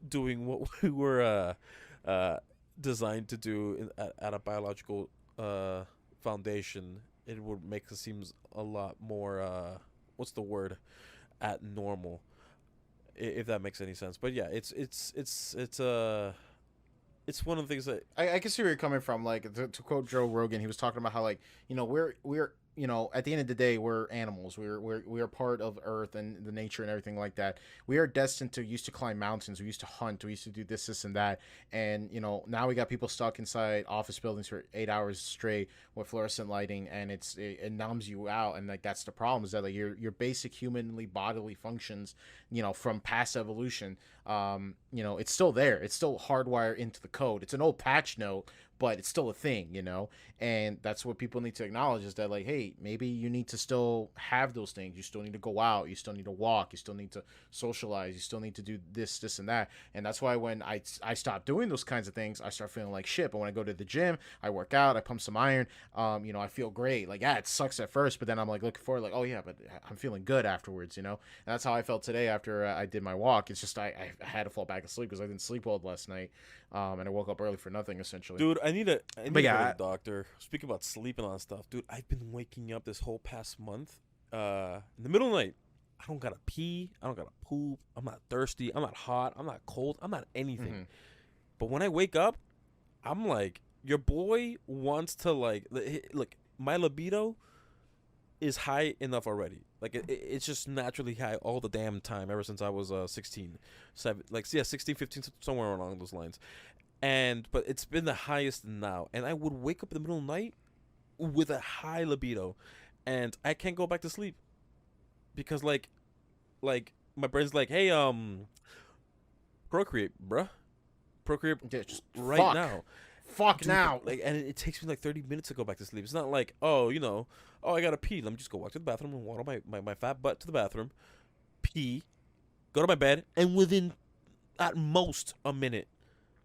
doing what we were designed to do at a biological foundation, it would make it seems a lot more what's the word, at normal, if that makes any sense. But yeah, it's one of the things that I can see where you're coming from. Like to quote Joe Rogan, he was talking about how like we're at the end of the day we're animals. We're part of Earth and the nature and everything like that. We are destined to used to climb mountains. We used to hunt. We used to do this and that. And now we got people stuck inside office buildings for 8 hours straight with fluorescent lighting, and it numbs you out. And like that's the problem, is that like your basic humanly bodily functions, from past evolution, it's still there. It's still hardwired into the code. It's an old patch note, but it's still a thing, and that's what people need to acknowledge, is that like, hey, maybe you need to still have those things. You still need to go out, you still need to walk, you still need to socialize, you still need to do this and that. And that's why when I stop doing those kinds of things, I start feeling like shit. But when I go to the gym, I work out, I pump some iron, I feel great. Like, yeah, it sucks at first, but then I'm like looking forward, like, oh yeah, but I'm feeling good afterwards. And that's how I felt today after I did my walk. It's just I had to fall back asleep because I didn't sleep well last night, and I woke up early for nothing essentially. Dude, I need to go to the doctor. Speaking about sleeping on stuff, dude, I've been waking up this whole past month in the middle of the night. I don't gotta pee, I don't gotta poop, I'm not thirsty, I'm not hot, I'm not cold, I'm not anything. Mm-hmm. But when I wake up, I'm like, your boy wants to like, look, my libido is high enough already. Like it's just naturally high all the damn time ever since I was 16, 16, 15, somewhere along those lines. But it's been the highest now, and I would wake up in the middle of the night with a high libido, and I can't go back to sleep because like my brain's like, hey, procreate, bruh, procreate Yeah, just right fuck. now. Fuck dude. now. Like, and it takes me like 30 minutes to go back to sleep. It's not like, oh, I gotta pee. Let me just go walk to the bathroom and waddle my fat butt to the bathroom, pee, go to my bed, and within at most a minute,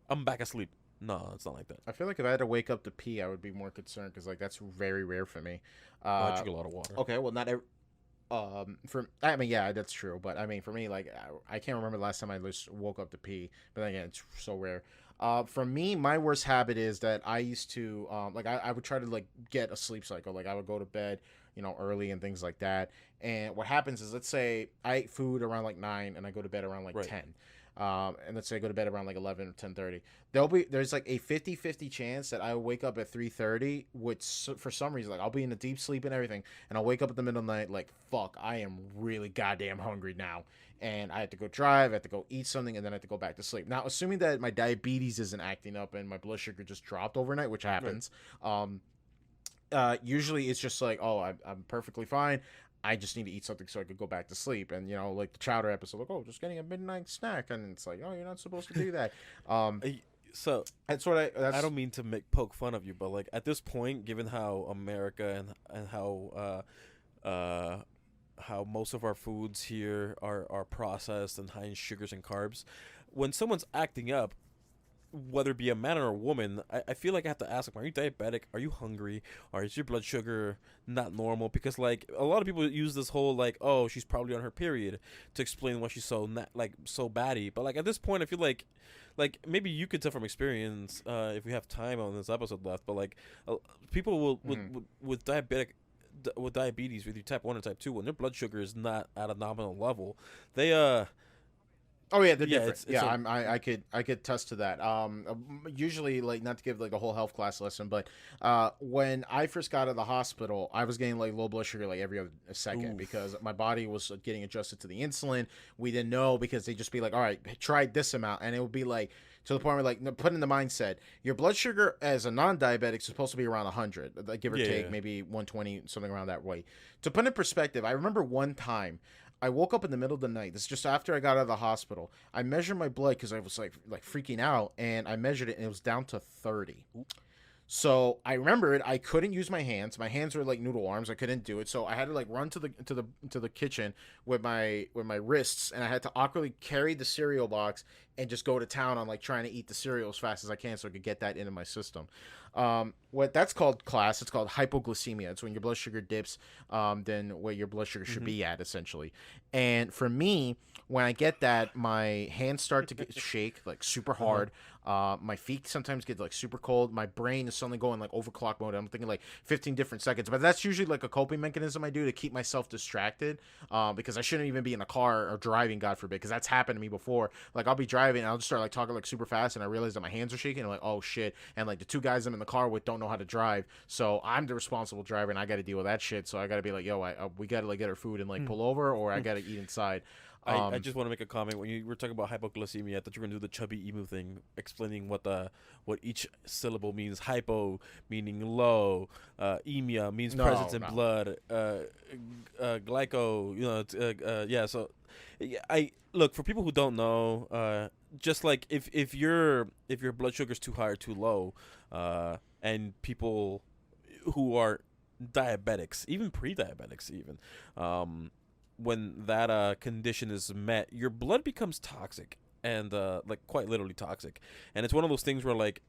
I'm back asleep. No, it's not like that. I feel like if I had to wake up to pee, I would be more concerned because like that's very rare for me. I drink a lot of water. Okay, well not every, for I mean yeah, that's true, but I mean for me like I can't remember the last time I just woke up to pee, but again it's so rare. For me, my worst habit is that I used to like I would try to like get a sleep cycle. Like I would go to bed, early and things like that. And what happens is, let's say I eat food around like 9 and I go to bed around like Right. 10. And let's say I go to bed around like 11 or 10:30. There's like a 50-50 chance that I will wake up at 3:30, which for some reason like I'll be in a deep sleep and everything, and I'll wake up at the middle of the night like fuck, I am really goddamn hungry now, and I have to go drive, I have to go eat something, and then I have to go back to sleep. Now, assuming that my diabetes isn't acting up and my blood sugar just dropped overnight, which happens, usually it's just like, oh, I'm perfectly fine. I just need to eat something so I could go back to sleep. And like the chowder episode, like, oh, just getting a midnight snack, and it's like, oh, you're not supposed to do that. I- So That's what I don't mean to poke fun of you, but like at this point, given how America and how most of our foods here are processed and high in sugars and carbs, when someone's acting up, whether it be a man or a woman, I feel like I have to ask them, are you diabetic? Are you hungry? Or is your blood sugar not normal? Because like a lot of people use this whole like, oh, she's probably on her period to explain why she's so so batty. But like at this point, I feel like maybe you could tell from experience if we have time on this episode left. But like people will with with diabetes, with your type 1 and type 2, when their blood sugar is not at a nominal level, they Oh yeah, they're yeah, different. it's a, I could attest to that. Usually, like, not to give like a whole health class lesson, but when I first got out of the hospital, I was getting like low blood sugar like every other second Oof. because my body was getting adjusted to the insulin. We didn't know because they just be like, all right, try this amount, and it would be like to the point where like put in the mindset, your blood sugar as a non-diabetic is supposed to be around 100, like, give or take, yeah. maybe 120, something around that way. To put in perspective, I remember one time. I woke up in the middle of the night. This is just after I got out of the hospital. I measured my blood because I was like freaking out, and I measured it, and it was down to 30. So I remembered I couldn't use my hands. My hands were like noodle arms. I couldn't do it. So I had to like run to the kitchen with my wrists, and I had to awkwardly carry the cereal box and just go to town on like trying to eat the cereal as fast as I can so I could get that into my system. What that's called class, it's called hypoglycemia. It's when your blood sugar dips than where your blood sugar should be at, essentially. And for me, when I get that, my hands start to shake like super hard. My feet sometimes get like super cold. My brain is suddenly going like overclock mode. I'm thinking like 15 different seconds, but that's usually like a coping mechanism I do to keep myself distracted, because I shouldn't even be in a car or driving, God forbid, because that's happened to me before. Like I'll be driving and I'll just start like talking like super fast, and I realize that my hands are shaking. And I'm like, oh shit! And like the two guys I'm in the car with don't know how to drive, so I'm the responsible driver, and I got to deal with that shit. So I got to be like, yo, we got to like get our food and like pull over, or I got to eat inside. I just want to make a comment. When you were talking about hypoglycemia, I thought you were gonna do the chubby emu thing, explaining what each syllable means. Hypo meaning low, emia means No, presence in no. blood, glyco. Yeah. So, I look for people who don't know. Just like if your blood sugar is too high or too low, and people who are diabetics, even pre-diabetics, even, when that condition is met, your blood becomes toxic, and like quite literally toxic, and it's one of those things where like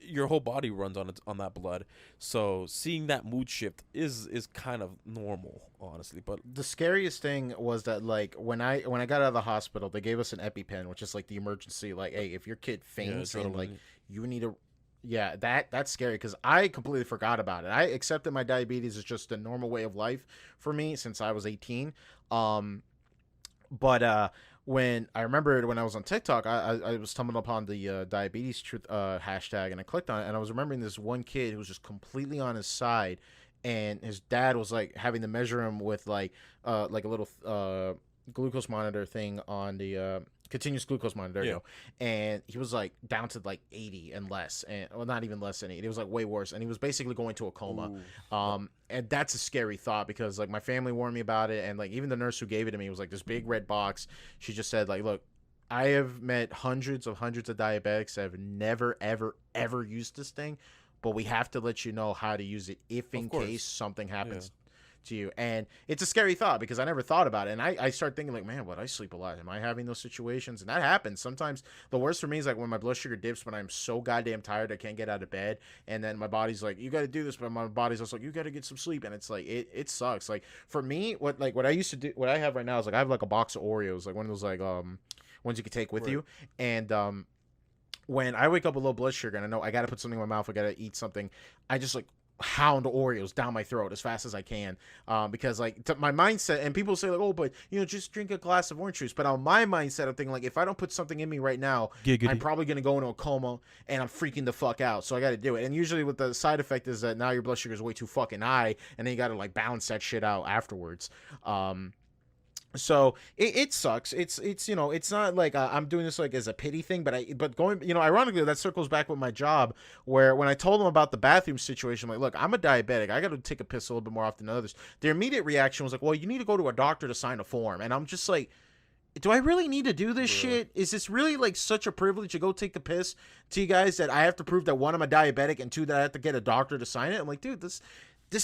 your whole body runs on that blood. So seeing that mood shift is kind of normal, honestly. But The scariest thing was that like when I got out of the hospital, they gave us an EpiPen, which is like the emergency. Like, hey, if your kid faints and like adrenaline. you need to, yeah, that's scary because I completely forgot about it. I accepted my diabetes as just a normal way of life for me since I was 18. But when I remembered when I was on TikTok, I was stumbling upon the diabetes truth hashtag, and I clicked on it, and I was remembering this one kid who was just completely on his side, and his dad was like having to measure him with like a little glucose monitor thing on the continuous glucose monitor, there you Yeah. go. And he was like down to like 80 and less, and well, not even less than 80. It was like way worse, and he was basically going to a coma. Ooh. And that's a scary thought because like my family warned me about it, and like even the nurse who gave it to me was like this big red box. She just said like, look, I have met hundreds of diabetics that have never, ever, ever used this thing, but we have to let you know how to use it if Of in case course. something Yeah. happens to you. And it's a scary thought because I never thought about it. And I start thinking like, man, what, I sleep a lot. Am I having those situations? And that happens. Sometimes the worst for me is like when my blood sugar dips when I'm so goddamn tired I can't get out of bed. And then my body's like, you got to do this. But my body's also like, you got to get some sleep. And it's like, it sucks. Like for me, what I used to do, what I have right now is like, I have like a box of Oreos, like one of those like, ones you can take with Right. you. And, when I wake up with low blood sugar and I know I got to put something in my mouth, I got to eat something, I just like hound Oreos down my throat as fast as I can, because like my mindset, and people say like, oh, but just drink a glass of orange juice. But on my mindset, I'm thinking like, if I don't put something in me right now, I'm Giggity. probably gonna go into a coma and I'm freaking the fuck out. So I got to do it. And usually, what the side effect is that now your blood sugar is way too fucking high, and then you got to like balance that shit out afterwards. So it sucks. It's it's not like I'm doing this like as a pity thing, but going, ironically, that circles back with my job, where when I told them about the bathroom situation, like, look, I'm a diabetic, I got to take a piss a little bit more often than others. Their immediate reaction was like, well, you need to go to a doctor to sign a form. And I'm just like, do I really need to do this Bruh. shit? Is this really like such a privilege to go take the piss to you guys that I have to prove that, one, I'm a diabetic, and two, that I have to get a doctor to sign it? I'm like, dude, this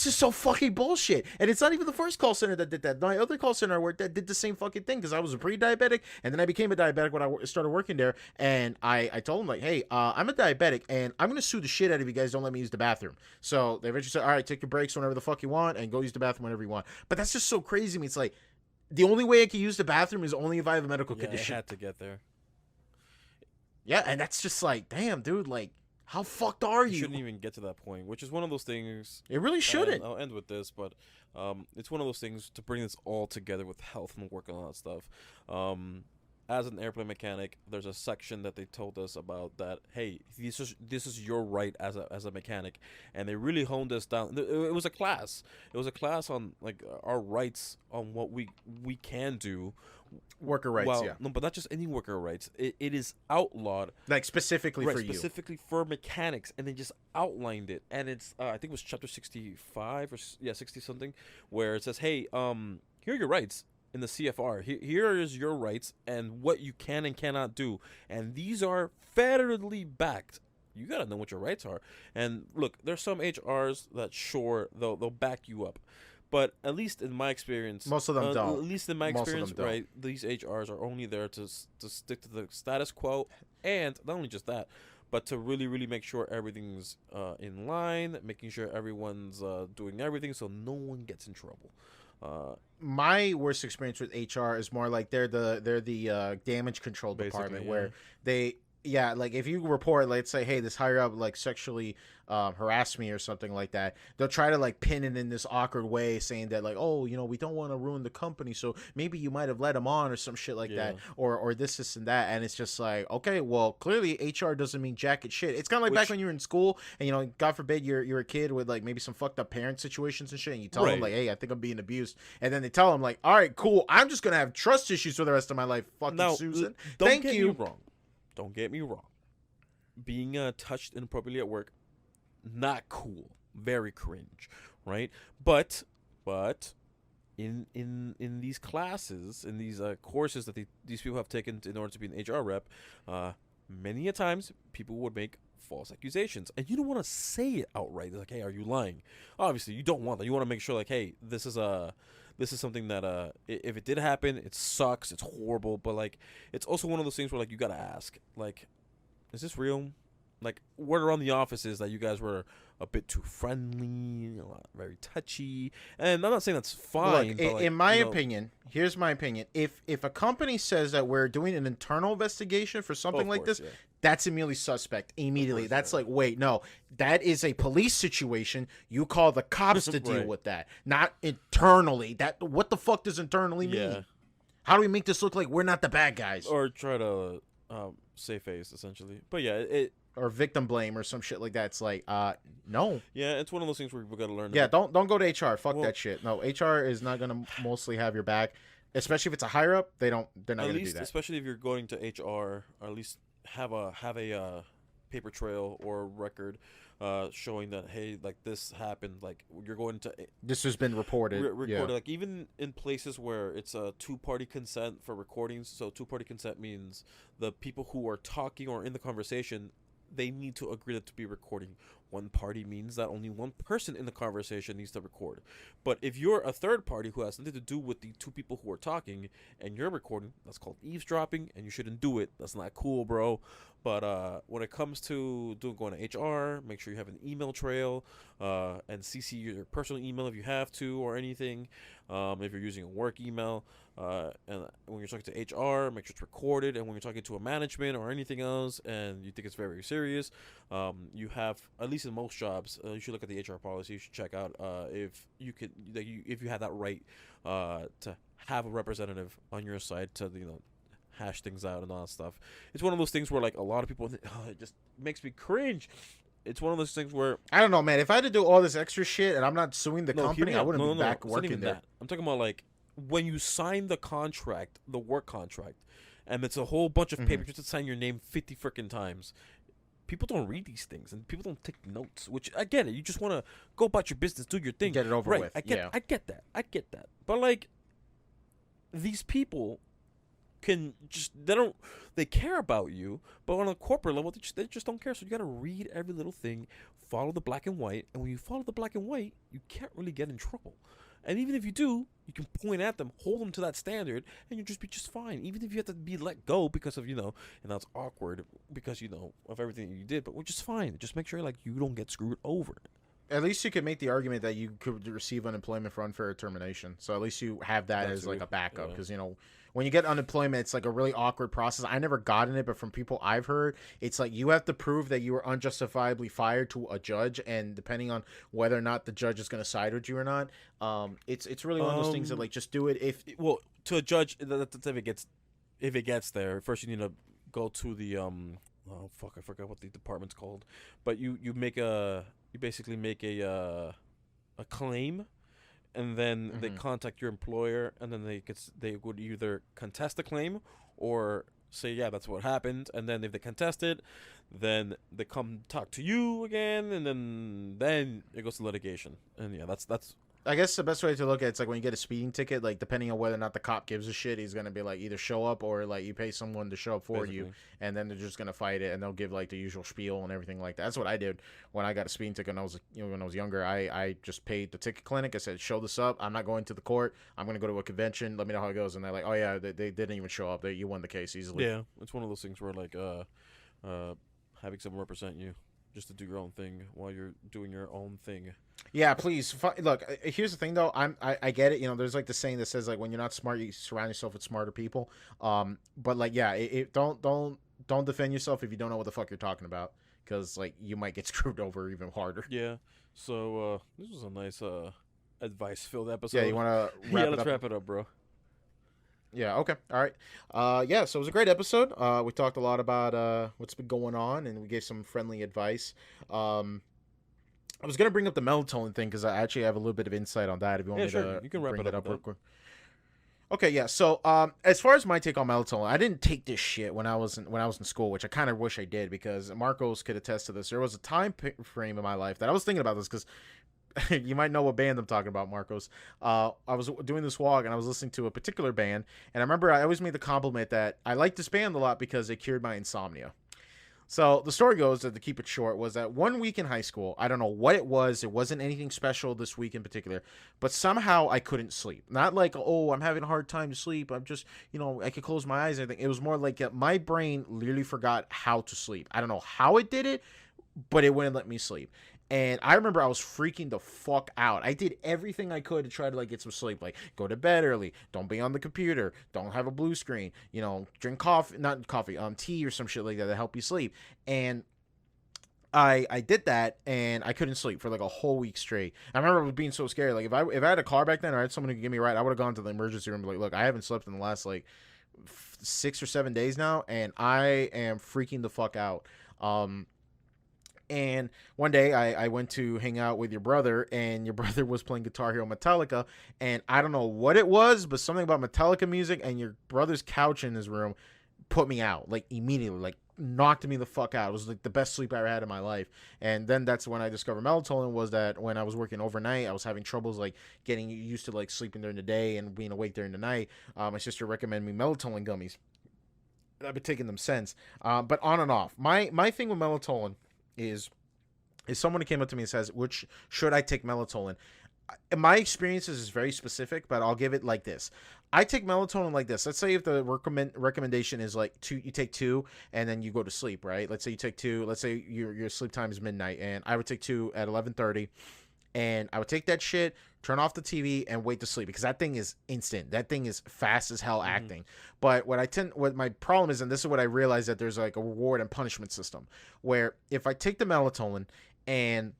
is so fucking bullshit. And it's not even the first call center that did that. My other call center I worked at did the same fucking thing, because I was a pre-diabetic, and then I became a diabetic when I started working there. And I told them like, hey, I'm a diabetic, and I'm gonna sue the shit out of you guys. Don't let me use the bathroom. So they eventually said, all right, take your breaks whenever the fuck you want, and go use the bathroom whenever you want. But that's just so crazy to me. It's like, the only way I can use the bathroom is only if I have a medical Yeah, it condition. had to get there. Yeah, and that's just like, damn, dude, like, how fucked are You you? shouldn't even get to that point, which is one of those things. It really And shouldn't. I'll end with this, but it's one of those things to bring this all together with health and work on all that stuff. Um, as an airplane mechanic, there's a section that they told us about that. Hey, this is your right as a mechanic, and they really honed us down. It was a class. It was a class on like our rights on what we can do. Worker rights, Well, yeah. no, but not just any worker rights. It is outlawed, Like, specifically right, for you. specifically for mechanics, and they just outlined it. And it's I think it was chapter 65 or yeah, 60 something, where it says, hey, here are your rights in the CFR. Here is your rights and what you can and cannot do, and these are federally backed. You gotta know what your rights are. And look, there's some HRs that sure they'll back you up, but at least in my experience, Most of them don't. At least in my Most of them experience, don't. right? These HRs are only there to stick to the status quo, and not only just that, but to really make sure everything's in line, making sure everyone's doing everything so no one gets in trouble. My worst experience with HR is more like they're the damage control Basically, department, yeah. where they, yeah, like if you report, let's say, hey, this higher up like sexually harassed me or something like that, they'll try to like pin it in this awkward way, saying that like, oh, we don't want to ruin the company, so maybe you might have let him on or some shit like that, Yeah. or this and that. And it's just like, okay, well, clearly HR doesn't mean jacket shit. It's kind of like back Which- when you were in school and God forbid you're a kid with like maybe some fucked up parent situations and shit, and you tell them Right. like, hey, I think I'm being abused, and then they tell them like, all right, cool, I'm just gonna have trust issues for the rest of my life. Fucking Now, Susan, don't thank get you. me wrong. Don't get me wrong. Being touched inappropriately at work, not cool, very cringe, right? But in these classes, in these courses that these people have taken in order to be an HR rep, many a times people would make false accusations, and you don't want to say it outright. It's like, hey, are you lying? Obviously, you don't want that. You want to make sure, like, hey, this is something that if it did happen, it sucks, it's horrible, but like, it's also one of those things where like you gotta ask, like, is this real? Like, word around the office is that you guys were a bit too friendly, very touchy, and I'm not saying that's fine. Look, but like, in my opinion, here's my opinion. If a company says that we're doing an internal investigation for something like this, that's immediately suspect. Immediately, course, that's yeah. like, wait, no, that is a police situation. You call the cops to deal Right. with that, not internally. That, what the fuck does internally mean? Yeah. How do we make this look like we're not the bad guys, Or try to save face essentially. But yeah, or victim blame or some shit like that? It's like, no. yeah, it's one of those things where people gotta learn. Yeah, don't go to HR. Fuck Well- that shit. No, HR is not gonna mostly have your back, especially if it's a higher up. They're not at gonna do least, that. especially if you're going to HR, or at least have a paper trail or record showing that, hey, like this happened, like you're going to This has been reported. Yeah. recorded, like even in places where it's a two-party consent for recordings. So two-party consent means the people who are talking or in the conversation, they need to agree to be recording. One party means that only one person in the conversation needs to record. But if you're a third party who has nothing to do with the two people who are talking and you're recording, that's called eavesdropping, and you shouldn't do it. That's not cool, bro. But when it comes to going to HR, make sure you have an email trail, and CC your personal email if you have to, or anything. If you're using a work email, and when you're talking to HR, make sure it's recorded. And when you're talking to a management or anything else, and you think it's very serious, you have, at least in most jobs, you should look at the HR policy. You should check out if you could, if you have that right to have a representative on your side to hash things out and all that stuff. It's one of those things where like a lot of people, it just makes me cringe. It's one of those things where I don't know, man. If I had to do all this extra shit and I'm not suing the company, I wouldn't be back it's not working even there. that. I'm talking about like when you sign the contract, the work contract, and it's a whole bunch of paper just to sign your name 50 freaking times. People don't read these things and people don't take notes, which I get it. You just want to go about your business, do your thing, Get it over right? with. I get that. But like these people can just, they care about you, but on a corporate level they just don't care. So you got to read every little thing, follow the black and white, and when you follow the black and white, you can't really get in trouble. And even if you do, you can point at them, hold them to that standard, and you'll just be just fine. Even if you have to be let go because of, and that's awkward because, of everything you did, but we're just fine. Just make sure, like, you don't get screwed over. At least you could make the argument that you could receive unemployment for unfair termination. So at least you have that as like a backup, because when you get unemployment, it's like a really awkward process. I never gotten it, but from people I've heard, it's like you have to prove that you were unjustifiably fired to a judge, and depending on whether or not the judge is going to side with you or not, it's really one of those things that like just do it if to a judge, that's if it gets there. First, you need to go to the oh fuck, I forgot what the department's called, but you basically make a claim, and then they contact your employer, and then they would either contest the claim or say, yeah, that's what happened. And then if they contest it, then they come talk to you again, and then it goes to litigation. And yeah, that's I guess the best way to look at it's like when you get a speeding ticket, like depending on whether or not the cop gives a shit, he's gonna be like either show up or like you pay someone to show up for you, and then they're just gonna fight it, and they'll give like the usual spiel and everything like that. That's what I did when I got a speeding ticket when I was when I was younger. I just paid the ticket clinic. I said, show this up. I'm not going to the court. I'm gonna go to a convention. Let me know how it goes. And they're like, oh yeah, they didn't even show up. You won the case easily. Yeah, it's one of those things where like having someone represent you just to do your own thing while you're doing your own thing. Yeah, please. Look, here's the thing, though. I get it. There's like the saying that says like when you're not smart, you surround yourself with smarter people. But like, yeah, don't defend yourself if you don't know what the fuck you're talking about, because like you might get screwed over even harder. Yeah. So this was a nice advice-filled episode. Yeah, you want to wrap it up? Let's wrap it up, bro. Yeah, okay. All right. Yeah, so it was a great episode. We talked a lot about what's been going on, and we gave some friendly advice. I was going to bring up the melatonin thing because I actually have a little bit of insight on that if you want me to you can wrap bring it up up real quick. Okay, yeah. So, as far as my take on melatonin, I didn't take this shit when I was in school, which I kind of wish I did, because Marcos could attest to this. There was a time frame in my life that I was thinking about this, because you might know what band I'm talking about, Marcos. I was doing this walk and I was listening to a particular band, and I remember I always made the compliment that I liked this band a lot because it cured my insomnia. So the story goes, that to keep it short, was that one week in high school, I don't know what it was. It wasn't anything special this week in particular, but somehow I couldn't sleep. Not like, oh, I'm having a hard time to sleep. I'm just, I could close my eyes and everything. It was more like my brain literally forgot how to sleep. I don't know how it did it, but it wouldn't let me sleep. And I remember I was freaking the fuck out. I did everything I could to try to get some sleep. Like, go to bed early. Don't be on the computer. Don't have a blue screen. Drink coffee, not coffee, tea or some shit like that to help you sleep. And I did that, and I couldn't sleep for a whole week straight. I remember being so scared. Like, if I had a car back then or I had someone who could give me a ride, I would have gone to the emergency room and be like, look, I haven't slept in the last 6 or 7 days now, and I am freaking the fuck out. And one day I went to hang out with your brother, and your brother was playing Guitar Hero Metallica, and I don't know what it was, but something about Metallica music and your brother's couch in his room put me out, immediately, knocked me the fuck out. It was like the best sleep I ever had in my life. And then that's when I discovered melatonin. Was that when I was working overnight, I was having troubles like getting used to like sleeping during the day and being awake during the night. My sister recommended me melatonin gummies. I've been taking them since. But on and off. My thing with melatonin is someone who came up to me and says, "Which should I take melatonin?" My experiences is very specific, but I'll give it like this. I take melatonin like this. Let's say if the recommendation is like two, you take two and then you go to sleep, right? Let's say you take two. Let's say your sleep time is midnight, and I would take two at 11:30, and I would take that shit, turn off the TV, and wait to sleep because that thing is instant. That thing is fast as hell acting. But what my problem is, and this is what I realized, that there's like a reward and punishment system where if I take the melatonin and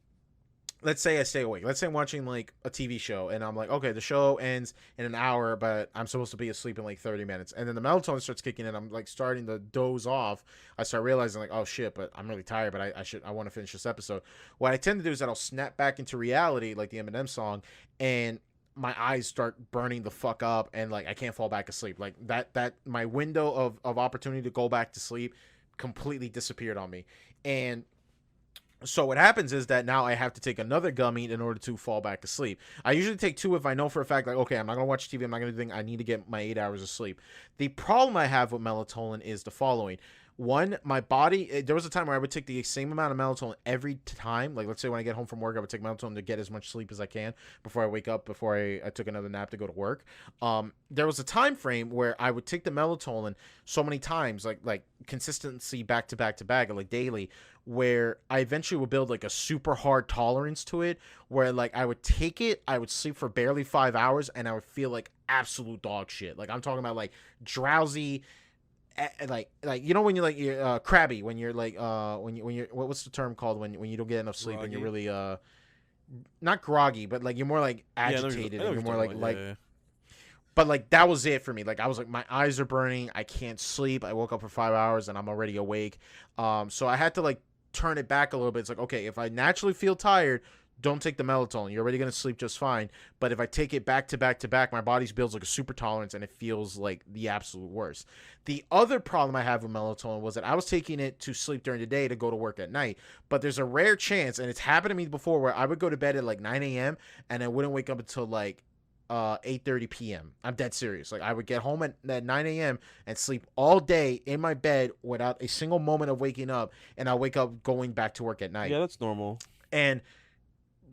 let's say I stay awake. Let's say I'm watching like a TV show and I'm like, okay, the show ends in an hour, but I'm supposed to be asleep in like 30 minutes. And then the melatonin starts kicking in. I'm like starting to doze off. I start realizing like, oh shit, but I'm really tired, but I want to finish this episode. What I tend to do is that I'll snap back into reality, like the Eminem song, and my eyes start burning the fuck up and like I can't fall back asleep. Like that my window of opportunity to go back to sleep completely disappeared on me. And so what happens is that now I have to take another gummy in order to fall back asleep. I usually take two if I know for a fact, like, okay, I'm not going to watch TV. I'm not going to do anything. I need to get my 8 hours of sleep. The problem I have with melatonin is the following. One, my body, there was a time where I would take the same amount of melatonin every time. Like, let's say when I get home from work, I would take melatonin to get as much sleep as I can before I wake up, before I took another nap to go to work. There was a time frame where I would take the melatonin so many times, like consistency back to back to back, like daily, where I eventually would build like a super hard tolerance to it, where like I would take it, I would sleep for barely 5 hours, and I would feel like absolute dog shit. Like I'm talking about like drowsy, like you know when you're crabby, when you're like when you're what's the term called when you don't get enough sleep and you're really not groggy, but like you're more like agitated and you're more like yeah. But like that was it for me. Like I was like my eyes are burning, I can't sleep. I woke up for 5 hours and I'm already awake. So I had to like turn it back a little bit. It's like, okay, if I naturally feel tired, don't take the melatonin. You're already going to sleep just fine. But if I take it back to back to back, my body builds like a super tolerance and it feels like the absolute worst. The other problem I have with melatonin was that I was taking it to sleep during the day to go to work at night. But there's a rare chance, and it's happened to me before, where I would go to bed at like 9 a.m. and I wouldn't wake up until like 8:30 p.m. I'm dead serious. Like I would get home at 9 a.m. and sleep all day in my bed without a single moment of waking up, and I'll wake up going back to work at night. Yeah, that's normal. And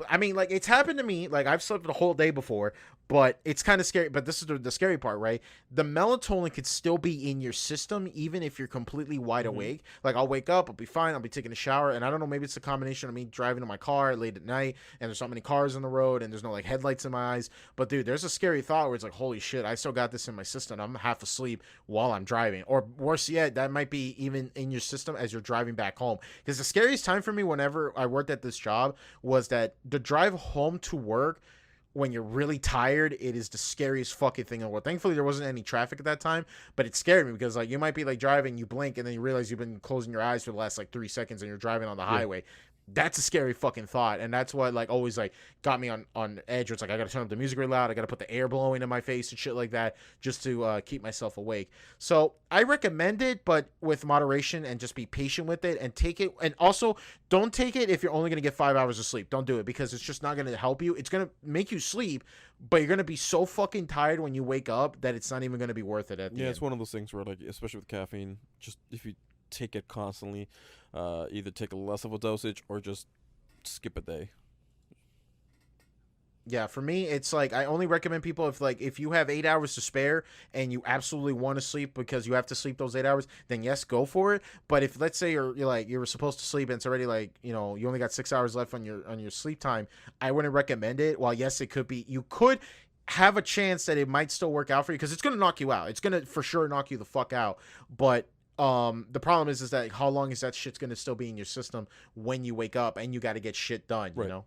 I mean, like, it's happened to me. Like, I've slept the whole day before, but it's kind of scary. But this is the scary part, right? The melatonin could still be in your system, even if you're completely wide awake. Like, I'll wake up, I'll be fine, I'll be taking a shower, and I don't know, maybe it's a combination of me driving in my car late at night, and there's not many cars on the road, and there's no, like, headlights in my eyes. But, dude, there's a scary thought where it's like, holy shit, I still got this in my system. I'm half asleep while I'm driving. Or worse yet, that might be even in your system as you're driving back home. Because the scariest time for me whenever I worked at this job was that the drive home to work, when you're really tired, it is the scariest fucking thing in the world. Thankfully, there wasn't any traffic at that time, but it scared me because, like, you might be, like, driving, you blink, and then you realize you've been closing your eyes for the last, like, 3 seconds, and you're driving on the highway. That's a scary fucking thought, and that's what, like, always, like, got me on edge. Where it's like, I gotta turn up the music really loud, I gotta put the air blowing in my face and shit like that, just to keep myself awake. So, I recommend it, but with moderation, and just be patient with it, and take it, and also, don't take it if you're only gonna get 5 hours of sleep. Don't do it, because it's just not gonna help you. It's gonna make you sleep, but you're gonna be so fucking tired when you wake up that it's not even gonna be worth it at the end. Yeah, it's one of those things where, like, especially with caffeine, just if you take it constantly, either take less of a dosage or just skip a day. Yeah, for me, it's like I only recommend people if you have 8 hours to spare and you absolutely want to sleep because you have to sleep those 8 hours, then yes, go for it. But if let's say you're supposed to sleep and it's already like you only got 6 hours left on your sleep time, I wouldn't recommend it. While yes, it could be, you could have a chance that it might still work out for you because it's gonna knock you out. It's gonna for sure knock you the fuck out. But the problem is that how long is that shit's gonna still be in your system when you wake up and you got to get shit done, right. you know?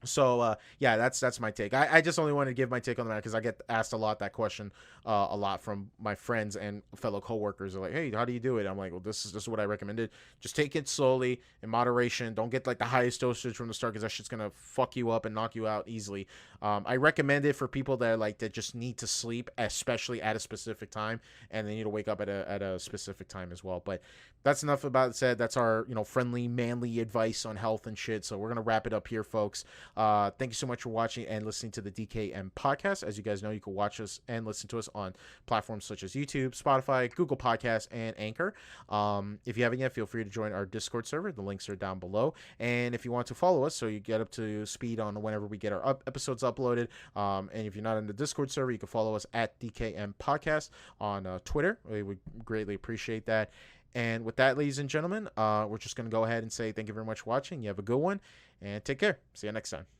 So yeah, that's my take. I just only wanted to give my take on the matter because I get asked a lot that question a lot from my friends and fellow coworkers. They're like, hey, how do you do it? I'm like, well, this is what I recommended. Just take it slowly in moderation. Don't get like the highest dosage from the start because that shit's gonna fuck you up and knock you out easily. I recommend it for people that that just need to sleep, especially at a specific time, and they need to wake up at a specific time as well. But that's enough about it said. That's our friendly manly advice on health and shit. So we're gonna wrap it up here, folks. Thank you so much for watching and listening to the DKM podcast. As you guys know, you can watch us and listen to us on platforms such as YouTube, Spotify, Google Podcasts, and Anchor. If you haven't yet, feel free to join our Discord server. The links are down below. And if you want to follow us so you get up to speed on whenever we get our episodes uploaded, and if you're not in the Discord server, you can follow us at DKM Podcast on Twitter. We would greatly appreciate that. And with that, ladies and gentlemen, we're just going to go ahead and say thank you very much for watching. You have a good one, and take care. See you next time.